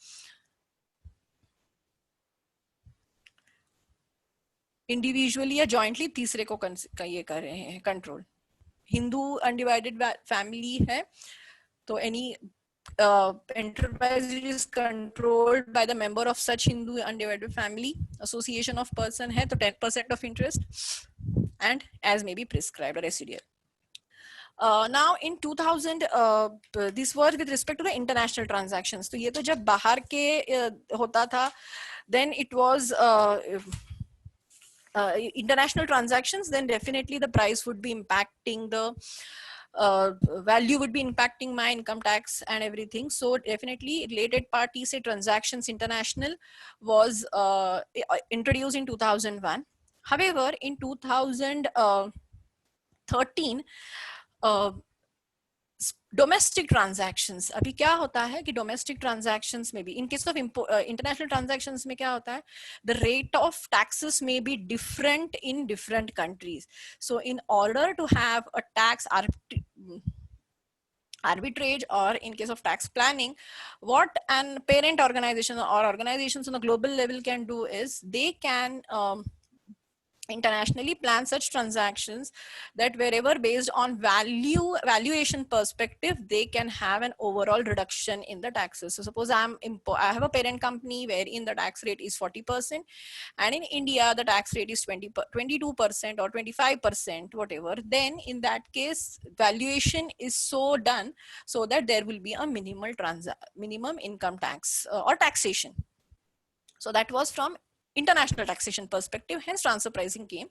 A: Individually या jointly तीसरे को ये कर रहे हैं control. Hindu undivided family है, तो any enterprise is controlled by the member of such Hindu undivided family, association of person है, तो 10% of interest, and as may be prescribed or residual. Now in 2000, this was with respect to the international transactions. तो ये तो जब बाहर के होता था, then it was international transactions, then definitely the price would be impacting the value would be impacting my income tax and everything. So definitely related parties, say transactions international was introduced in 2001. However, in 2013, domestic transactions, अभी क्या होता है कि domestic transactions में भी, in case of international transactions में क्या होता है, the rate of taxes may be different in different countries. So in order to have a tax arbitrage, or in case of tax planning, what an parent organization or organizations on a global level can do is they can internationally plan such transactions that wherever based on valuation perspective, they can have an overall reduction in the taxes. So suppose I have a parent company wherein the tax rate is 40%, and in India the tax rate is 22% or 25%, whatever. Then in that case, valuation is so done so that there will be a minimum income tax or taxation. So that was from international taxation perspective, hence transfer pricing came.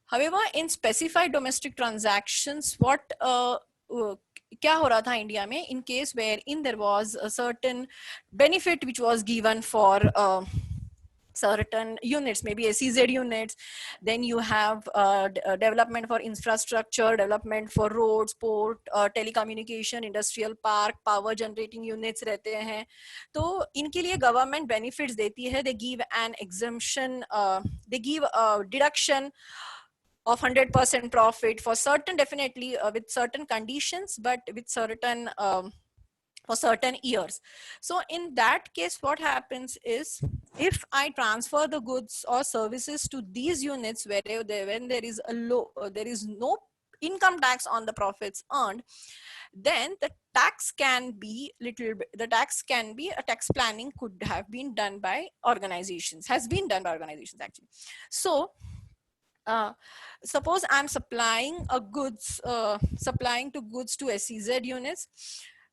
A: However, in specified domestic transactions, what क्या हो रहा था India में, in case wherein there was a certain benefit which was given for certain units, maybe SEZ units, then you have development for infrastructure, development for roads, port, telecommunication, industrial park, power generating units रहते हैं, तो इनके लिए government benefits देती है. They give an exemption, they give a deduction of 100% profit for certain, definitely with certain conditions, but with certain for certain years. So in that case, what happens is, if I transfer the goods or services to these units when there is a low, there is no income tax on the profits earned, then the tax can be the tax can be a tax planning could have been done by organizations, has been done by organizations actually. So suppose I'm supplying goods to SEZ units,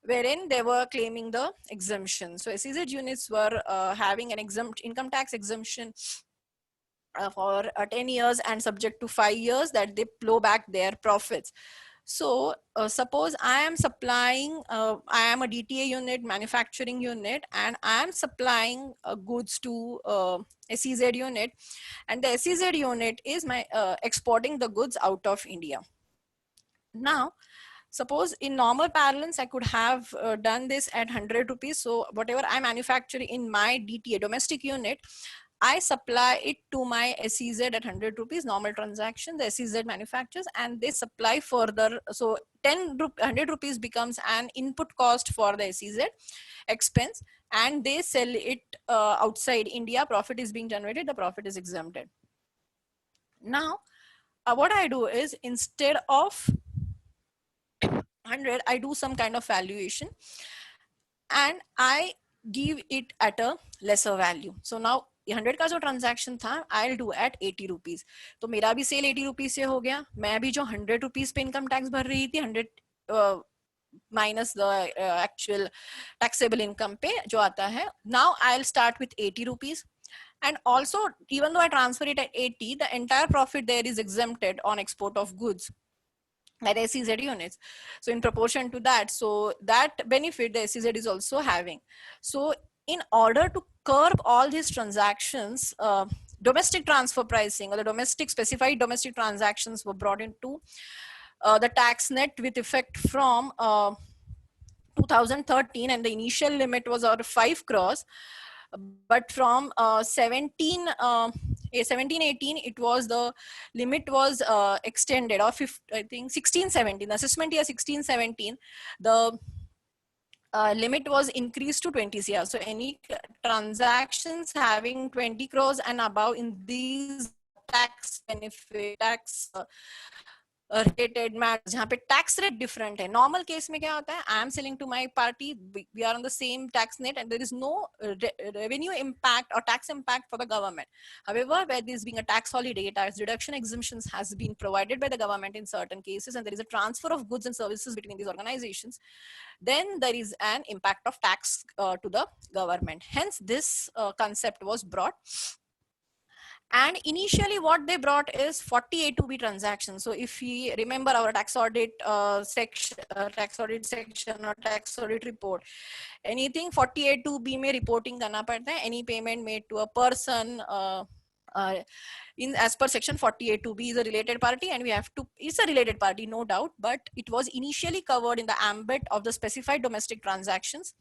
A: wherein they were claiming the exemption. So SEZ units were having an income tax exemption for 10 years and subject to 5 years that they plow back their profits. So suppose I am supplying, I am a DTA unit, manufacturing unit, and I am supplying goods to SEZ unit, and the SEZ unit is my exporting the goods out of India. Now, suppose in normal parlance, I could have done this at 100 rupees. So whatever I manufacture in my DTA domestic unit, I supply it to my SEZ at 100 rupees, normal transaction, the SEZ manufactures, and they supply further. So 100 rupees becomes an input cost for the SEZ expense, and they sell it outside India, profit is being generated, the profit is exempted. Now, what I do is, instead of 100, I do some kind of valuation and I give it at a lesser value. So now 100 का जो transaction था, I'll do at 80 rupees. तो मेरा भी cell 80 rupees से हो गया. मैं भी जो 100 rupees पे इनकम टैक्स भर रही थी, 100 minus the actual taxable income पे जो आता है, now I'll start with 80 rupees. And also, even though I transfer it at 80, the entire profit there is exempted on export of goods by the SEZ units. So in proportion to that, so that benefit the SEZ is also having. So in order to curb all these transactions, domestic transfer pricing or the domestic specified domestic transactions were brought into the tax net with effect from 2013, and the initial limit was out of 5 crores. But from 1718, it was the limit was extended, or I think 1617, the assessment year 1617, the limit was increased to 20 crore. So any transactions having 20 crores and above in these tax benefit, tax related matters, जहाँ पे tax rate different है. Normal case में क्या होता है, I am selling to my party, we are on the same tax net, and there is no revenue impact or tax impact for the government. However, where this being a tax holiday, tax deduction exemptions has been provided by the government in certain cases, and there is a transfer of goods and services between these organizations, then there is an impact of tax to the government. Hence, this concept was brought. And initially what they brought is 48-2B transactions. So if we remember our tax audit section or tax audit report, anything 48-2B में reporting करना पड़ता है, any payment made to a person in as per section 48-2B is a related party, and we have to, it's a related party, no doubt, but it was initially covered in the ambit of the specified domestic transactions.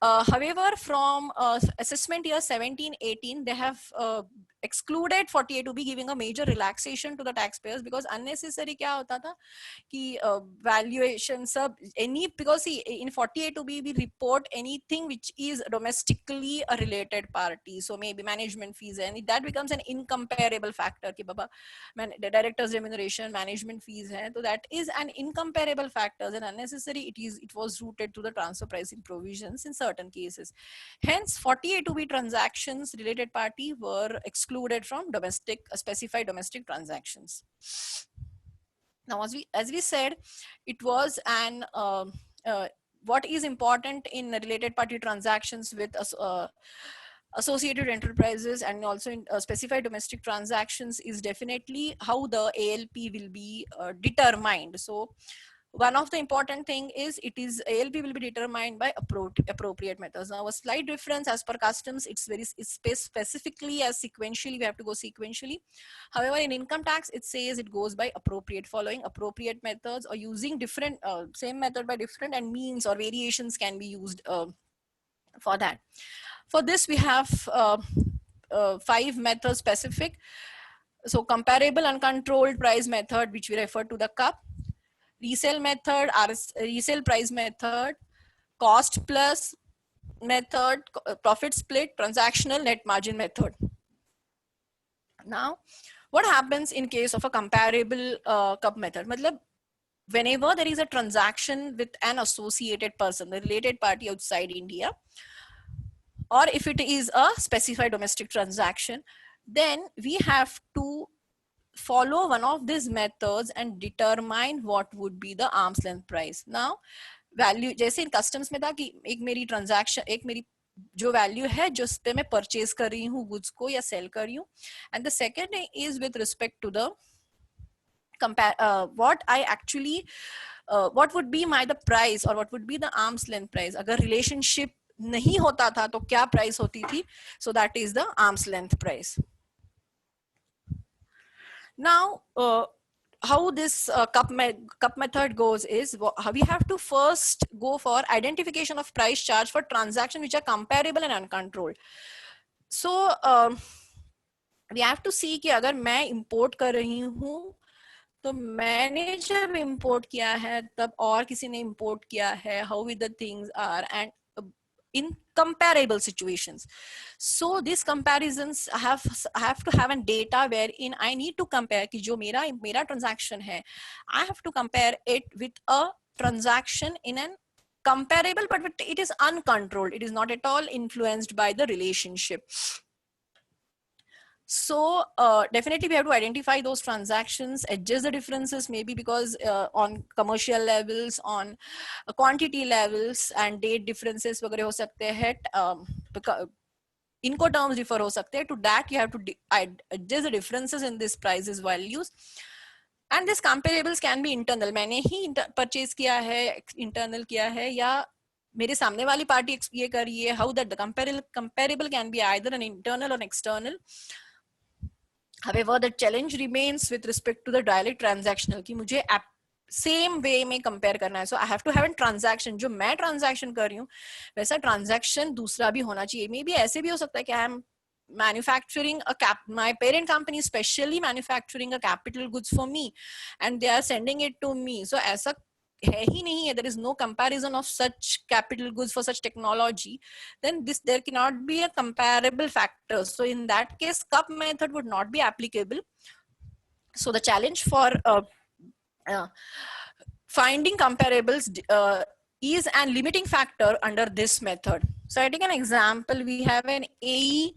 A: However, from assessment year 17-18, they have excluded 48-2B, giving a major relaxation to the taxpayers, because unnecessary क्या होता था कि valuation sub any, because see, in 48-2B we report anything which is domestically a related party, so maybe management fees, and that becomes an incomparable factor कि बाबा the director's remuneration, management fees है, so that is an incomparable factor, and unnecessary it was rooted to the transfer pricing provisions in certain cases. Hence 48-2B transactions related party were excluded from domestic specified domestic transactions. Now, as we said, it was an what is important in related party transactions with associated enterprises and also in specified domestic transactions is definitely how the ALP will be determined. So one of the important thing is ALP will be determined by appropriate methods. Now a slight difference as per customs, it's specifically as sequentially, we have to go sequentially. However, in income tax, it says it goes by appropriate, following appropriate methods, or using different, same method by different, and means or variations can be used for that. For this, we have 5 methods specific. So comparable uncontrolled price method, which we refer to the CUP, resale method, resale price method, cost plus method, profit split, transactional net margin method. Now, what happens in case of a comparable CUP method? Matlab, whenever there is a transaction with an associated person, the related party outside India, or if it is a specified domestic transaction, then we have to follow one of these methods and determine what would be the arm's length price. Now, value, जैसे in customs में था कि एक मेरी transaction, एक मेरी जो value है जिस पे मैं purchase कर रही हूँ goods को या sell कर रही हूँ, and the second is with respect to the what I actually what would be the price or what would be the arm's length price. अगर relationship नहीं होता था तो क्या price होती थी? So that is the arm's length price. Now, how this CUP method goes is we have to first go for identification of price charge for transactions which are comparable and uncontrolled. So we have to see कि अगर मैं import कर रही हूँ तो मैंने जब import किया है तब और किसी ने import किया है, how the things are, and in comparable situations. So these comparisons have to have a data wherein I need to compare कि जो मेरा transaction है, I have to compare it with a transaction in an comparable, but it is uncontrolled. It is not at all influenced by the relationship. So definitely we have to identify those transactions, adjust the differences, maybe because on commercial levels, on quantity levels and date differences वगैरह हो सकते हैं, इनको terms differ हो सकते हैं. To that you have to adjust the differences in these prices values. And these comparables can be internal. मैंने ही purchase किया है, internal किया है, या मेरे सामने वाली party ये कर रही है. How that the comparable can be either an internal or an external. However, the challenge remains with respect to the direct transactional कि मुझे same way में compare करना है. So I have to have a transaction. जो मैं transaction कर रही हूँ वैसा transaction दूसरा भी होना चाहिए. Maybe ऐसे भी हो सकता है कि I am manufacturing my parent company is specially manufacturing a capital goods for me and they are sending it to me. So ऐसा है ही नहीं है, there is no comparison of such capital goods for such technology, then there cannot be a comparable factor. So in that case, CUP method would not be applicable. So the challenge for finding comparables is a limiting factor under this method. So I take an example. We have an AE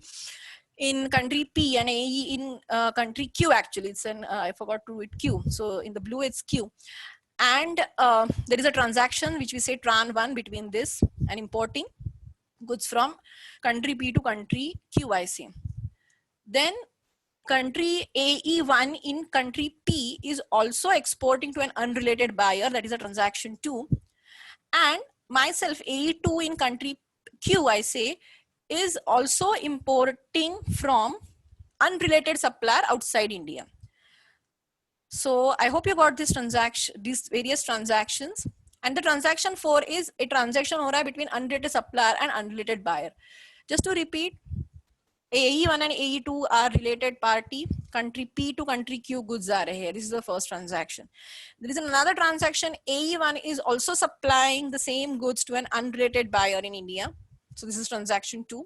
A: in country P and AE in country Q. Actually, it's an I forgot to read Q. So in the blue, it's Q. And there is a transaction which we say tran 1 between this and importing goods from country P to country Q, I say. Then country AE1 in country P is also exporting to an unrelated buyer, that is a transaction 2. And myself AE2 in country Q, I say, is also importing from unrelated supplier outside India. So I hope you got this these various transactions, And the transaction 4 is a transaction हो रहा है between unrelated supplier and unrelated buyer. Just to repeat, AE1 and AE2 are related party. Country P to country Q goods are here. This is the first transaction. There is another transaction. AE1 is also supplying the same goods to an unrelated buyer in India. So this is transaction 2.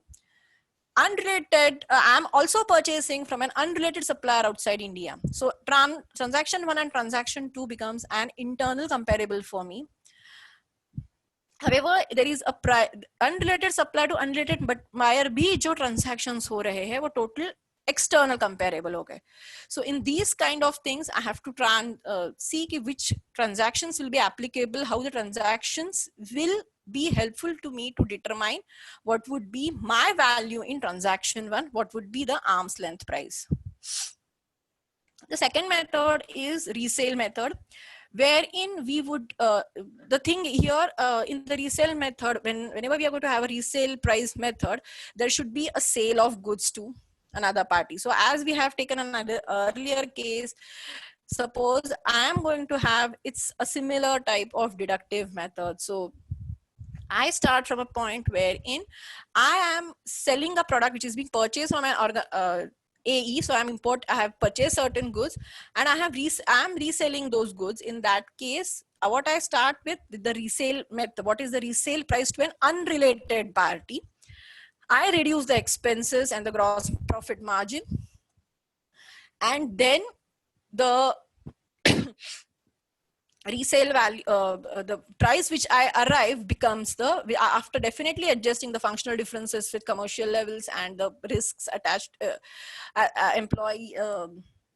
A: Unrelated, I'm also purchasing from an unrelated supplier outside India. So transaction 1 and transaction 2 becomes an internal comparable for me. However, there is a unrelated supplier to unrelated but buyer भी जो transactions हो रहे हैं वो total external comparable हो गए. So in these kind of things, I have to try and see which transactions will be applicable, how the transactions will be helpful to me to determine what would be my value in transaction 1, what would be the arm's length price. The second method is resale method, wherein we would the thing here in the resale method, whenever we are going to have a resale price method, there should be a sale of goods to another party. So as we have taken another earlier case, suppose I am going to have, it's a similar type of deductive method. So I start from a point wherein I am selling a product which is being purchased from an AE. So I have purchased certain goods and I am reselling those goods. In that case, what I start with the resale method, what is the resale price to an unrelated party? I reduce the expenses and the gross profit margin, and then the resale value, the price which I arrive becomes after definitely adjusting the functional differences with commercial levels and the risks attached, employee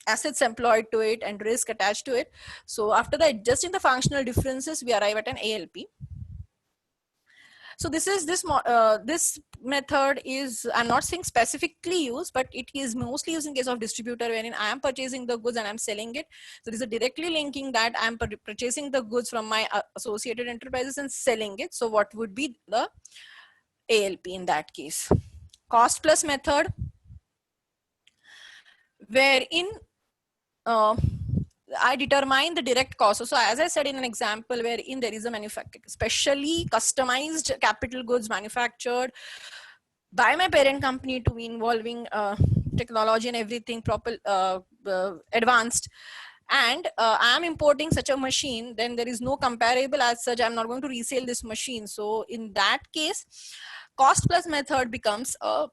A: assets employed to it and risk attached to it. So after adjusting the functional differences, we arrive at an ALP. So this method is, I'm not saying specifically used, but it is mostly used in case of distributor, wherein I am purchasing the goods and I'm selling it. So this is directly linking that I'm purchasing the goods from my associated enterprises and selling it. So what would be the ALP in that case? Cost plus method, wherein I determine the direct cost. So as I said in an example wherein there is a specially customized capital goods manufactured by my parent company to be involving technology and everything proper advanced, and I am importing such a machine, then there is no comparable as such. I'm not going to resell this machine. So in that case, cost plus method becomes a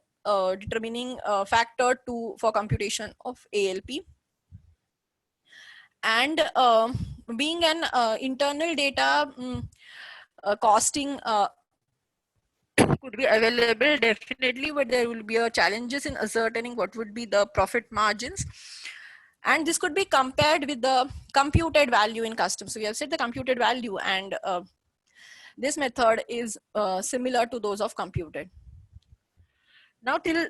A: determining factor for computation of ALP. And being an internal data costing could be available definitely, but there will be challenges in ascertaining what would be the profit margins, and this could be compared with the computed value in custom. So we have said the computed value, and this method is similar to those of computed. Now till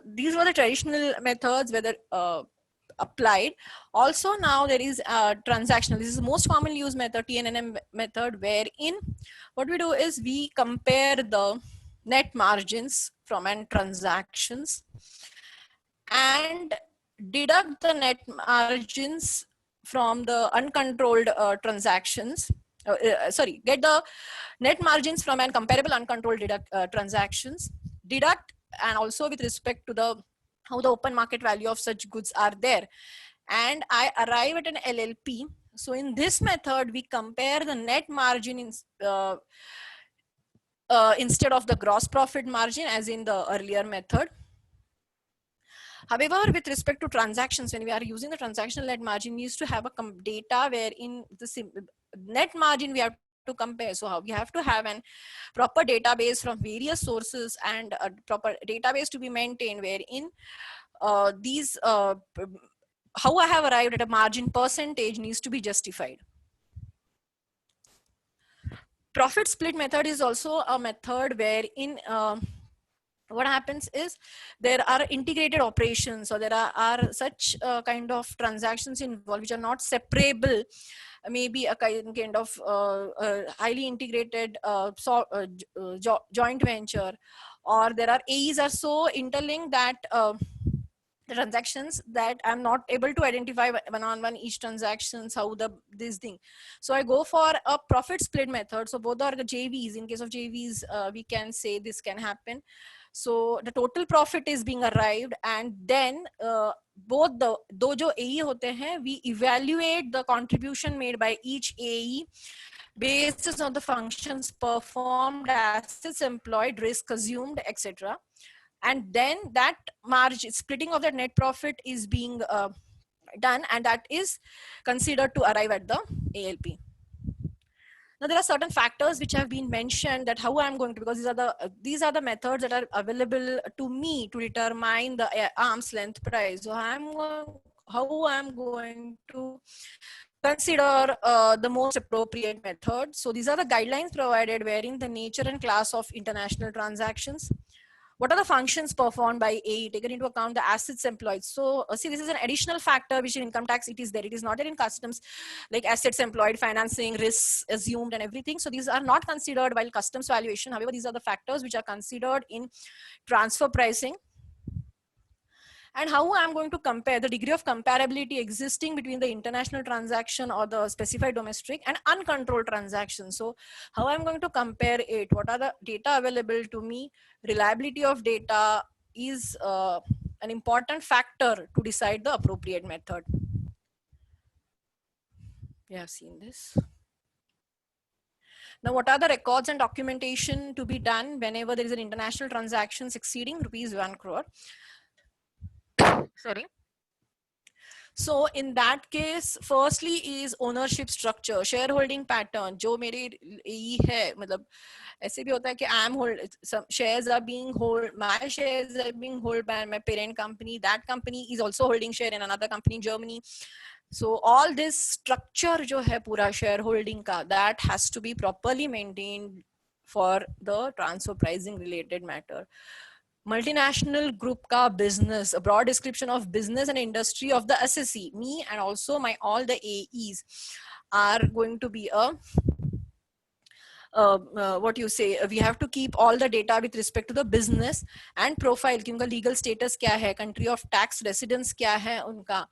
A: these were the traditional methods whether applied. Also now there is transactional. This is the most commonly used method, TNNM method, wherein what we do is we compare the net margins from an transactions and deduct the net margins from the uncontrolled transactions. Get the net margins from an comparable uncontrolled transactions, deduct, and also with respect to how the open market value of such goods are there, and I arrive at an LLP. So in this method, we compare the net margin instead of the gross profit margin as in the earlier method. However, with respect to transactions, when we are using the transactional net margin, we used to have a data wherein the net margin we have to compare. So how we have to have an proper database from various sources and a proper database to be maintained wherein how I have arrived at a margin percentage needs to be justified. Profit split method is also a method wherein what happens is there are integrated operations, or there are such kind of transactions involved which are not separable. Maybe a kind of highly integrated joint venture, or there are AEs are so interlinked that the transactions that I'm not able to identify one on one each transactions, how this thing. So I go for a profit split method. So both are the JVs. In case of JVs, we can say this can happen. So the total profit is being arrived, and then both the दो जो AE होते हैं, we evaluate the contribution made by each AE basis on the functions performed, assets employed, risk assumed, etc. And then that margin splitting of the net profit is being done, and that is considered to arrive at the ALP. Now there are certain factors which have been mentioned that how I'm going to, because these are the methods that are available to me to determine the arm's length price. So how I'm going to consider the most appropriate method. So these are the guidelines provided wherein the nature and class of international transactions. What are the functions performed by AE, taken into account the assets employed. So see, this is an additional factor which in income tax it is there. It is not there in customs, like assets employed, financing, risks assumed and everything. So these are not considered while customs valuation. However, these are the factors which are considered in transfer pricing. And how I'm going to compare the degree of comparability existing between the international transaction or the specified domestic and uncontrolled transaction. So how I'm going to compare it, what are the data available to me, reliability of data is an important factor to decide the appropriate method. We have seen this. Now, what are the records and documentation to be done whenever there is an international transaction exceeding ₹1 crore? Sorry. So in that case, firstly is ownership structure, shareholding pattern. जो मेरे ये है, मतलब ऐसे भी होता है कि some shares are being hold, my shares are being held by my parent company. That company is also holding share in another company in Germany. So all this structure जो है पूरा shareholding का, that has to be properly maintained for the transfer pricing related matter. Multinational group ka business, a broad description of business and industry of the assessee, me and also my all the AEs are going to be a what you say, we have to keep all the data with respect to the business and profile कि उनका legal status क्या है, country of tax residence क्या है उनका,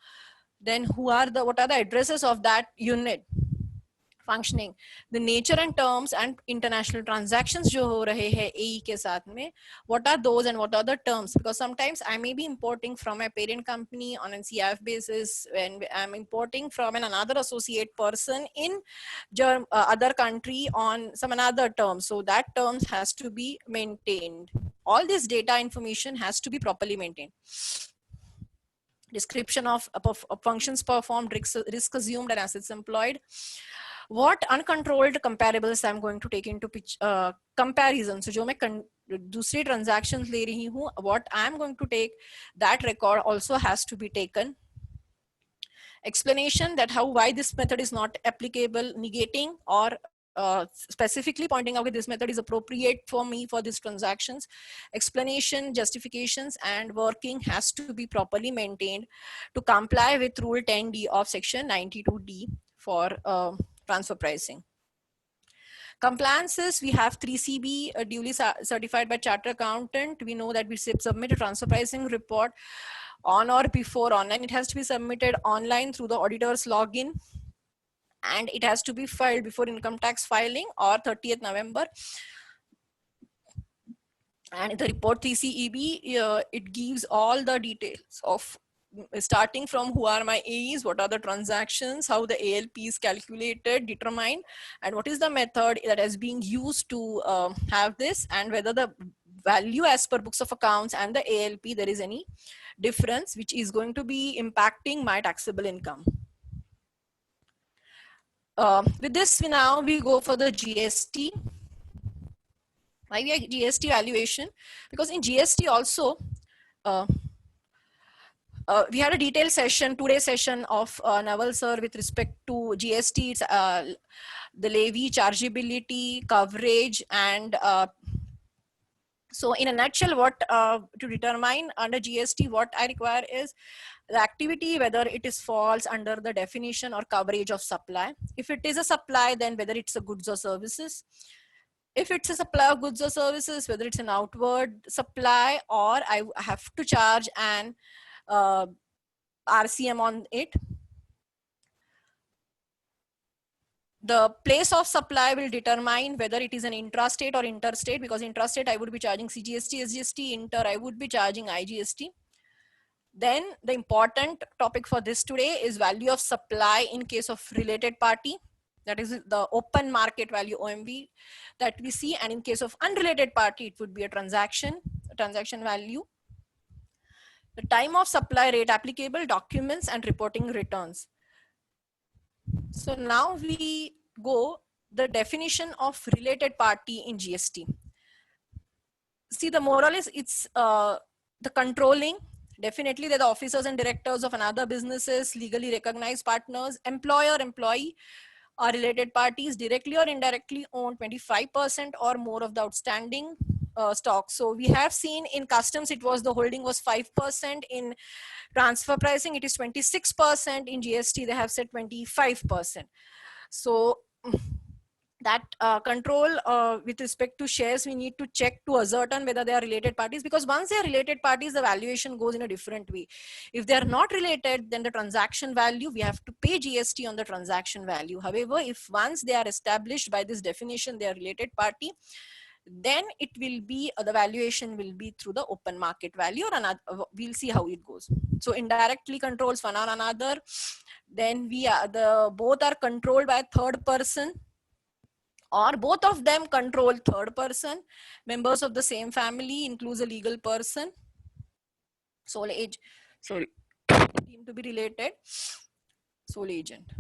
A: then what are the addresses of that unit functioning, the nature and terms and international transactions जो हो रहे हैं AE के साथ में, what are those and what are the terms, because sometimes I may be importing from my parent company on a CIF basis when I'm importing from another associate person in other country on some another term, so that terms has to be maintained. All this data information has to be properly maintained. Description of functions performed, risk assumed and assets employed. What uncontrolled comparables I'm going to take into comparison. So जो मैं दूसरी transactions ले रही हूँ, what I'm going to take, that record also has to be taken. Explanation that why this method is not applicable, negating or specifically pointing out that this method is appropriate for me for these transactions. Explanation, justifications and working has to be properly maintained to comply with Rule 10D of Section 92D for transfer pricing. Compliances, we have 3CB duly certified by chartered accountant. We know that we submit a transfer pricing report on or before online. It has to be submitted online through the auditor's login, and it has to be filed before income tax filing or 30th November. And the report 3CEB, it gives all the details of starting from who are my AEs, what are the transactions, how the ALP is calculated, determined, and what is the method that is being used to have this, and whether the value as per books of accounts and the ALP, there is any difference which is going to be impacting my taxable income. With this, we go for the GST. Why we are GST valuation? Because in GST also, we had a detailed session, 2-day session of Naval sir with respect to GST, it's, the levy, chargeability, coverage, and so in a nutshell, what to determine under GST, what I require is the activity, whether it is falls under the definition or coverage of supply. If it is a supply, then whether it's a goods or services. If it's a supply of goods or services, whether it's an outward supply or I have to charge an RCM on it. The place of supply will determine whether it is an intrastate or interstate, because intrastate I would be charging CGST, SGST, inter I would be charging IGST. Then the important topic for this today is value of supply in case of related party. That is the open market value, OMV, that we see. And in case of unrelated party, it would be a transaction value. The time of supply rate applicable, documents and reporting returns. So now we go the definition of related party in GST. See, the moral is it's the controlling. Definitely they're the officers and directors of another businesses, legally recognized partners, employer, employee are related parties, directly or indirectly own 25% or more of the outstanding stock. So we have seen in customs, it was the holding was 5%. In transfer pricing, it is 26%. In GST, they have said 25%. So that control with respect to shares, we need to check to ascertain whether they are related parties, because once they are related parties, the valuation goes in a different way. If they are not related, then the transaction value, we have to pay GST on the transaction value. However, if once they are established by this definition, they are related party, then it will be the valuation will be through the open market value, or another, we'll see how it goes. So indirectly controls one or another. Then we are both are controlled by a third person, or both of them control third person. Members of the same family includes a legal person. Sole agent, sorry, deemed to be related. Sole agent.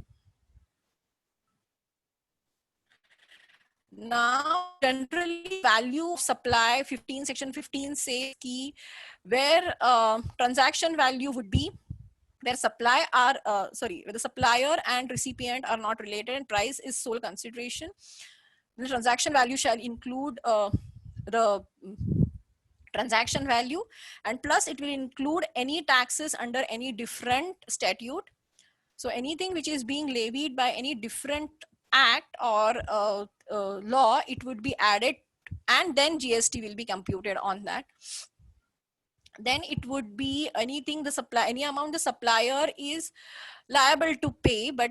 A: Now, generally, value of supply 15, section 15 says key where transaction value would be where supply are where the supplier and recipient are not related and price is sole consideration. The transaction value shall include the transaction value, and plus it will include any taxes under any different statute. So anything which is being levied by any different act or law, it would be added, and then GST will be computed on that. Then it would be anything any amount the supplier is liable to pay, but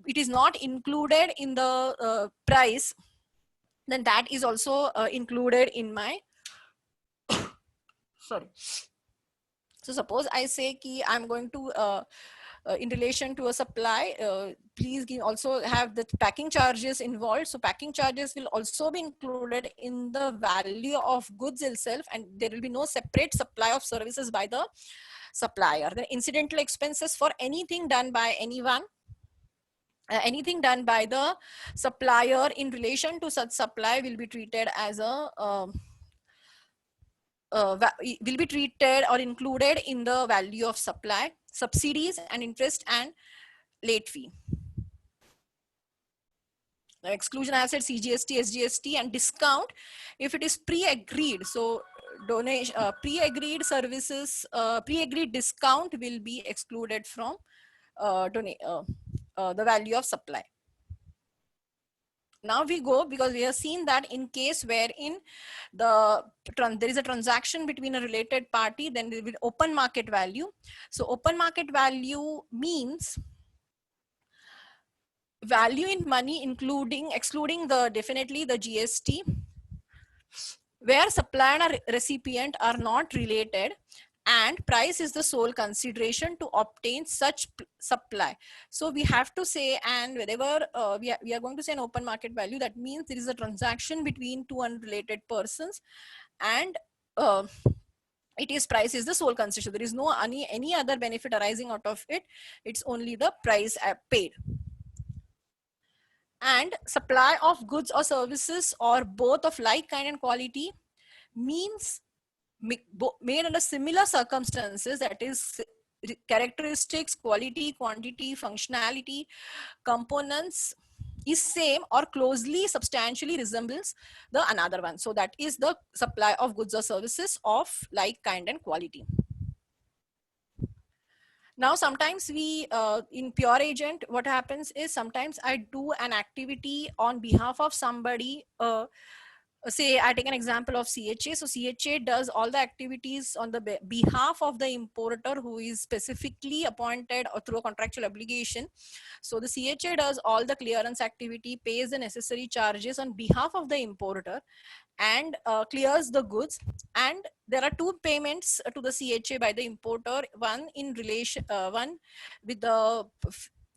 A: it is not included in the price, then that is also included in my sorry. So suppose I say ki I'm going to in relation to a supply, please also have the packing charges involved. So packing charges will also be included in the value of goods itself, and there will be no separate supply of services by the supplier. The incidental expenses for anything done by anyone, anything done by the supplier in relation to such supply will be treated as a will be treated or included in the value of supply. Subsidies and interest and late fee. The exclusion asset, CGST, SGST, and discount if it is pre-agreed. So donation, pre-agreed services, pre-agreed discount will be excluded from the value of supply. Now we go, because we have seen that in case wherein there is a transaction between a related party, then there will be open market value. So open market value means value in money, excluding the definitely the GST, where supplier and recipient are not related, and price is the sole consideration to obtain such supply. So we have to say, and whenever we are going to say an open market value, that means there is a transaction between two unrelated persons, and it is price is the sole consideration. There is no any other benefit arising out of it. It's only the price paid. And supply of goods or services or both of like kind and quality means made under similar circumstances, that is characteristics, quality, quantity, functionality, components is same or closely substantially resembles the another one. So that is the supply of goods or services of like kind and quality. Now sometimes we in pure agent, what happens is sometimes I do an activity on behalf of somebody, say I take an example of CHA. So CHA does all the activities on the behalf of the importer who is specifically appointed or through a contractual obligation. So the CHA does all the clearance activity, pays the necessary charges on behalf of the importer, and clears the goods. And there are two payments to the CHA by the importer, one in relation, one with the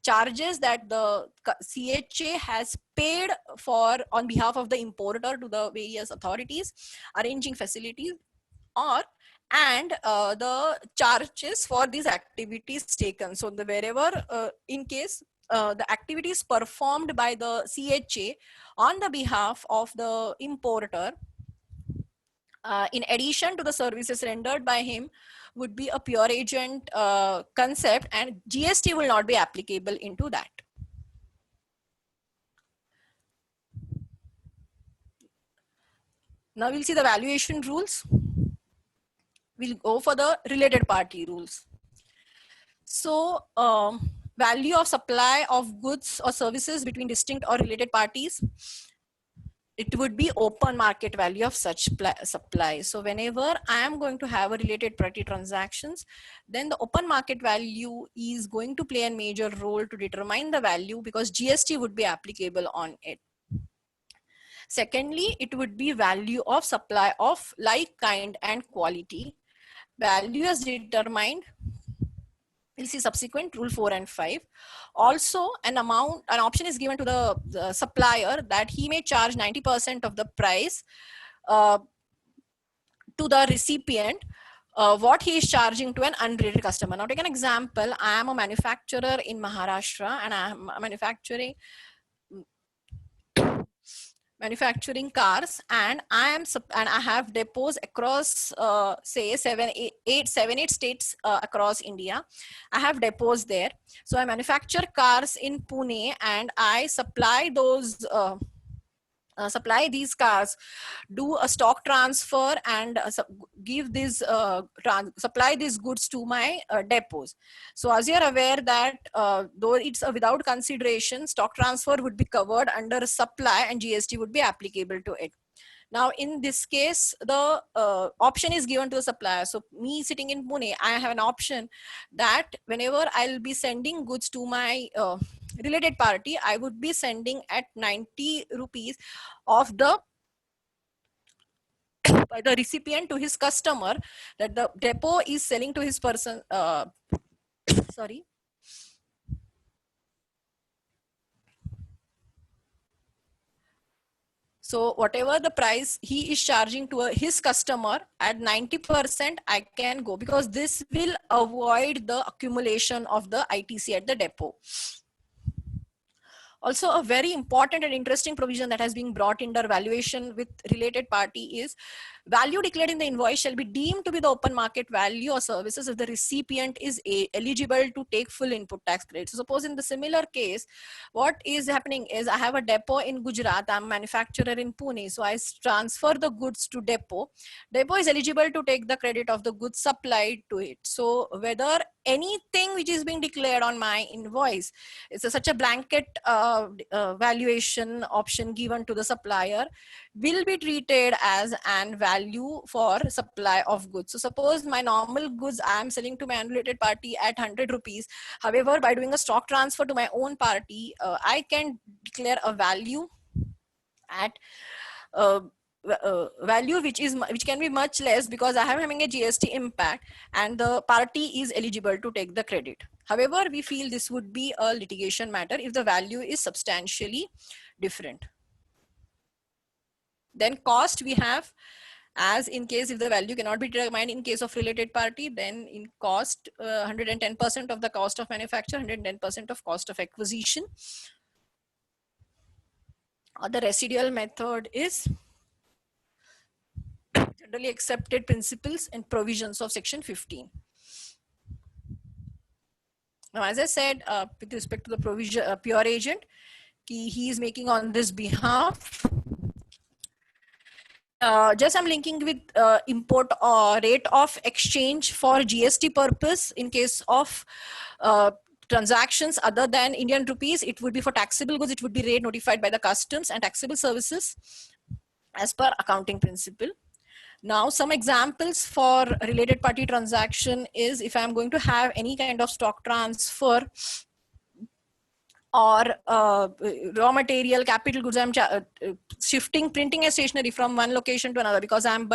A: charges that the CHA has paid for on behalf of the importer to the various authorities arranging facilities, or and the charges for these activities taken. So the wherever in case the activities performed by the CHA on the behalf of the importer, in addition to the services rendered by him, would be a pure agent concept, and GST will not be applicable into that. Now we'll see the valuation rules. We'll go for the related party rules. So value of supply of goods or services between distinct or related parties, it would be open market value of such supply. So whenever I am going to have a related party transactions, then the open market value is going to play a major role to determine the value, because GST would be applicable on it. Secondly, it would be value of supply of like kind and quality. Value is determined. We'll see subsequent rule 4 and 5. Also, an option is given to the supplier that he may charge 90% of the price to the recipient, what he is charging to an unrelated customer. Now take an example. I am a manufacturer in Maharashtra and I am manufacturing cars, and I have depots across say 7-8 states across India. I have depots there. So I manufacture cars in Pune and I supply those supply these cars, do a stock transfer, and give this supply these goods to my depots. So as you're aware that though it's a without consideration, stock transfer would be covered under supply and GST would be applicable to it. Now, in this case, the option is given to the supplier. So me sitting in Pune, I have an option that whenever I'll be sending goods to my related party, I would be sending at 90 rupees of the by the recipient to his customer, that the depot is selling to his person. Sorry. So whatever the price he is charging to his customer, at 90% I can go, because this will avoid the accumulation of the ITC at the depot. Also, a very important and interesting provision that has been brought under valuation with related party is value declared in the invoice shall be deemed to be the open market value or services if the recipient is eligible to take full input tax credit. So suppose in the similar case, what is happening is I have a depot in Gujarat, I'm a manufacturer in Pune. So I transfer the goods to depot. Depot is eligible to take the credit of the goods supplied to it. So whether anything which is being declared on my invoice, it's such a blanket valuation option given to the supplier, will be treated as an value for supply of goods. So suppose my normal goods I am selling to my unrelated party at 100 rupees. However, by doing a stock transfer to my own party, I can declare a value at value which can be much less, because I am having a GST impact and the party is eligible to take the credit. However, we feel this would be a litigation matter if the value is substantially different. Then cost we have, as in case if the value cannot be determined in case of related party, then in cost 110% of the cost of manufacture, 110% of cost of acquisition. The residual method is generally accepted principles and provisions of section 15. Now, as I said, with respect to the provision, pure agent, he is making on this behalf. Just I'm linking with import rate of exchange for GST purpose. In case of transactions other than Indian rupees, it would be for taxable goods, it would be rate notified by the customs, and taxable services, as per accounting principle. Now, some examples for related party transaction is if I'm going to have any kind of stock transfer or raw material, capital goods, I'm shifting printing and stationery from one location to another because I'm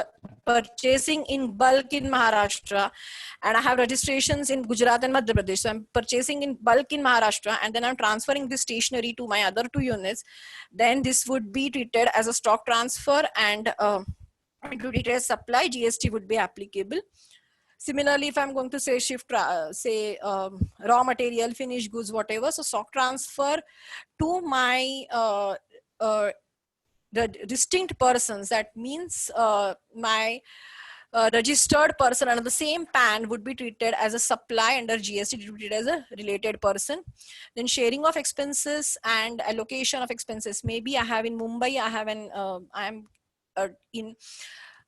A: purchasing in bulk in Maharashtra and I have registrations in Gujarat and Madhya Pradesh. So I'm purchasing in bulk in Maharashtra and then I'm transferring this stationery to my other 2 units. Then this would be treated as a stock transfer and to treated as supply, GST would be applicable. Similarly, if I'm going to say shift, say raw material, finished goods, whatever, so stock transfer to my the distinct persons, that means my registered person under the same PAN would be treated as a supply under GST, treated as a related person. Then sharing of expenses and allocation of expenses. Maybe I have in Mumbai, I have an,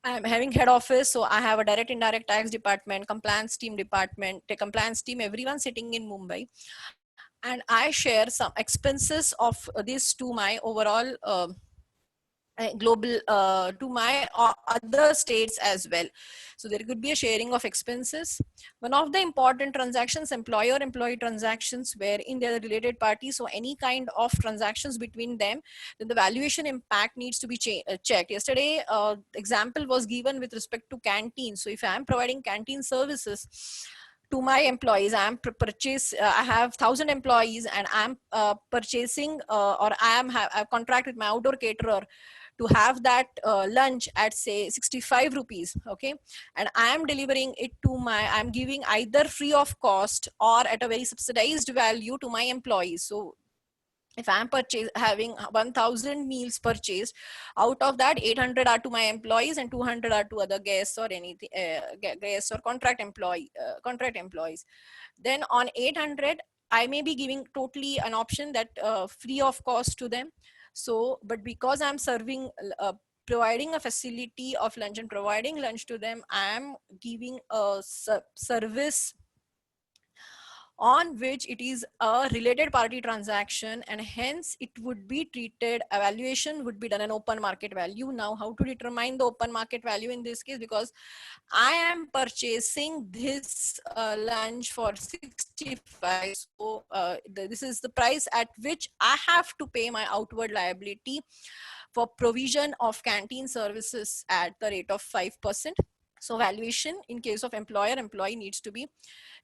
A: I'm having head office, so I have a direct indirect tax department, compliance team department, the compliance team, everyone sitting in Mumbai. And I share some expenses of this to my overall global to my other states as well. So there could be a sharing of expenses. One of the important transactions, employer-employee transactions, wherein they are related parties. So any kind of transactions between them, then the valuation impact needs to be checked. Yesterday, example was given with respect to canteen. So if I am providing canteen services to my employees, I am I have 1,000 employees and I'm purchasing or I have contract with my outdoor caterer to have that lunch at say 65 rupees, okay, and I am delivering it to I'm giving either free of cost or at a very subsidized value to my employees. So if I'm having 1,000 meals purchased, out of that 800 are to my employees and 200 are to other guests or anything, guests or contract employees. Then on 800, I may be giving totally an option that free of cost to them. So, but because I'm providing a facility of lunch and providing lunch to them, I am giving a service on which it is a related party transaction, and hence it would be treated, evaluation would be done an open market value. Now, how to determine the open market value in this case? Because I am purchasing this lunch for 65. So this is the price at which I have to pay my outward liability for provision of canteen services at the rate of 5%. So valuation in case of employer-employee needs to be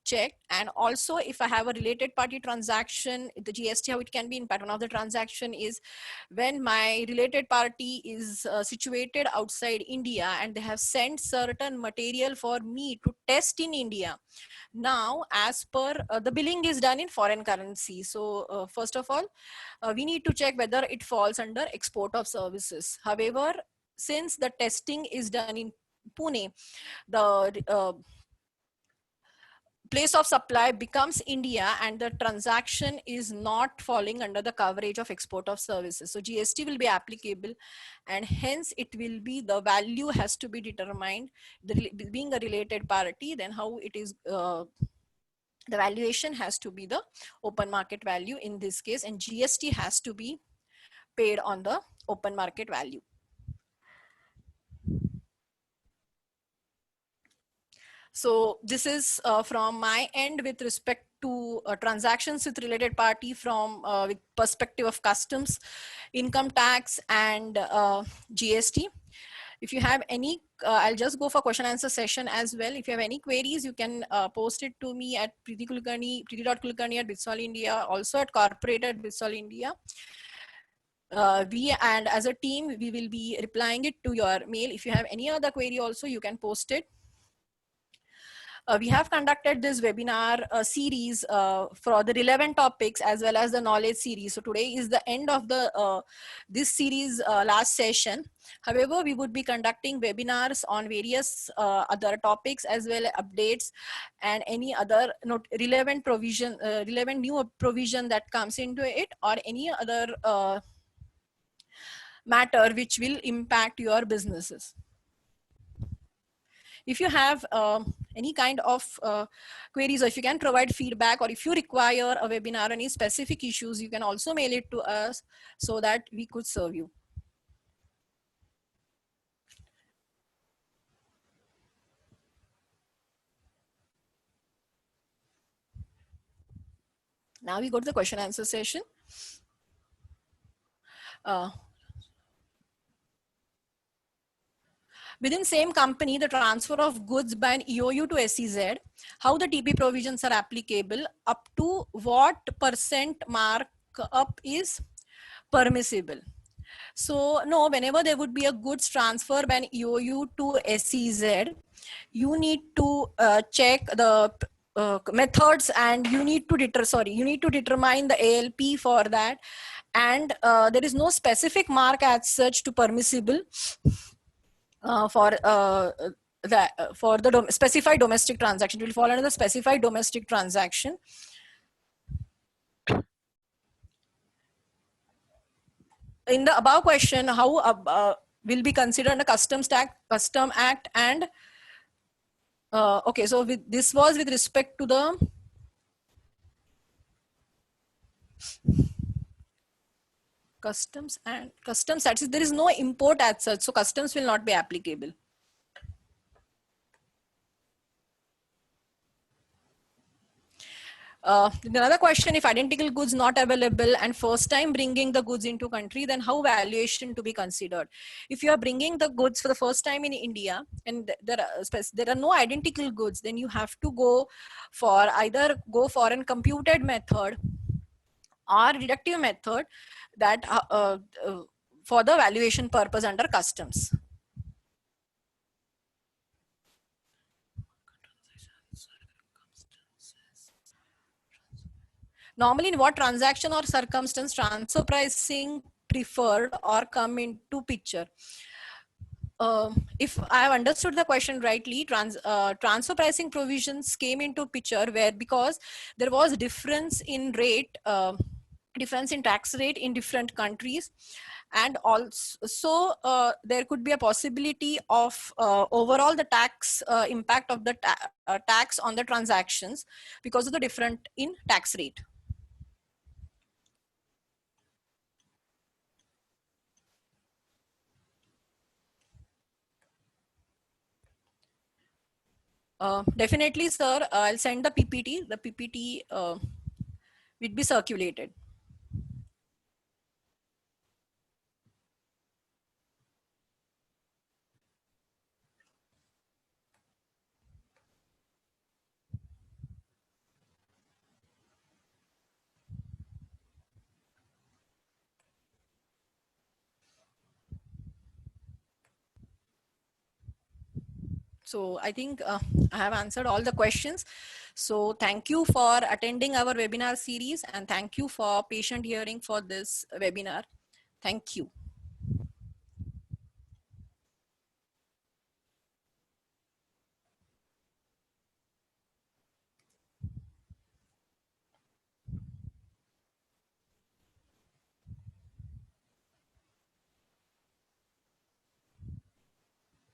A: checked. And also if I have a related party transaction, the GST, how it can be impacted. One of the transaction is when my related party is situated outside India and they have sent certain material for me to test in India. Now, as per the billing is done in foreign currency. So first of all, we need to check whether it falls under export of services. However, since the testing is done in Pune, the place of supply becomes India and the transaction is not falling under the coverage of export of services. So GST will be applicable, and hence it will be, the value has to be determined, being a related party, then how it is, the valuation has to be the open market value in this case, and GST has to be paid on the open market value. So this is from my end with respect to transactions with related party from with perspective of customs, income tax, and GST. If you have any, I'll just go for question answer session as well. If you have any queries, you can post it to me at preeti.kulkarni@bitsol India, also at corporate@bitsol India. And as a team, we will be replying it to your mail. If you have any other query also, you can post it. We have conducted this webinar series for the relevant topics as well as the knowledge series. So today is the end of the this series last session. However, we would be conducting webinars on various other topics as well as updates and any other relevant provision, relevant new provision that comes into it, or any other matter which will impact your businesses. If you have any kind of queries, or if you can provide feedback, or if you require a webinar, any specific issues, you can also mail it to us so that we could serve you. Now we go to the question answer session. Uh, Within same company, the transfer of goods by an EOU to SEZ, how the TP provisions are applicable, up to what percent markup is permissible. So no, whenever there would be a goods transfer by an EOU to SEZ, you need to check the methods, and you need to determine the ALP for that. And there is no specific mark as such to permissible for the specified domestic transaction. It will fall under the specified domestic transaction. In the above question, how will be considered the Custom Act, and okay, so this was with respect to the customs and customs taxes. There is no import as such, so customs will not be applicable. Another question: if identical goods not available and first time bringing the goods into country, then how valuation to be considered? If you are bringing the goods for the first time in India and there are no identical goods, then you have to go for an computed method or deductive method that for the valuation purpose under customs. Normally, in what transaction or circumstance transfer pricing preferred or come into picture? If I have understood the question rightly, transfer pricing provisions came into picture where, because there was difference in rate, difference in tax rate in different countries, and also there could be a possibility of overall the tax impact of the tax on the transactions because of the different in tax rate. Definitely, sir. I'll send the PPT. The PPT will be circulated. So I think I have answered all the questions. So thank you for attending our webinar series, and thank you for patient hearing for this webinar. Thank you.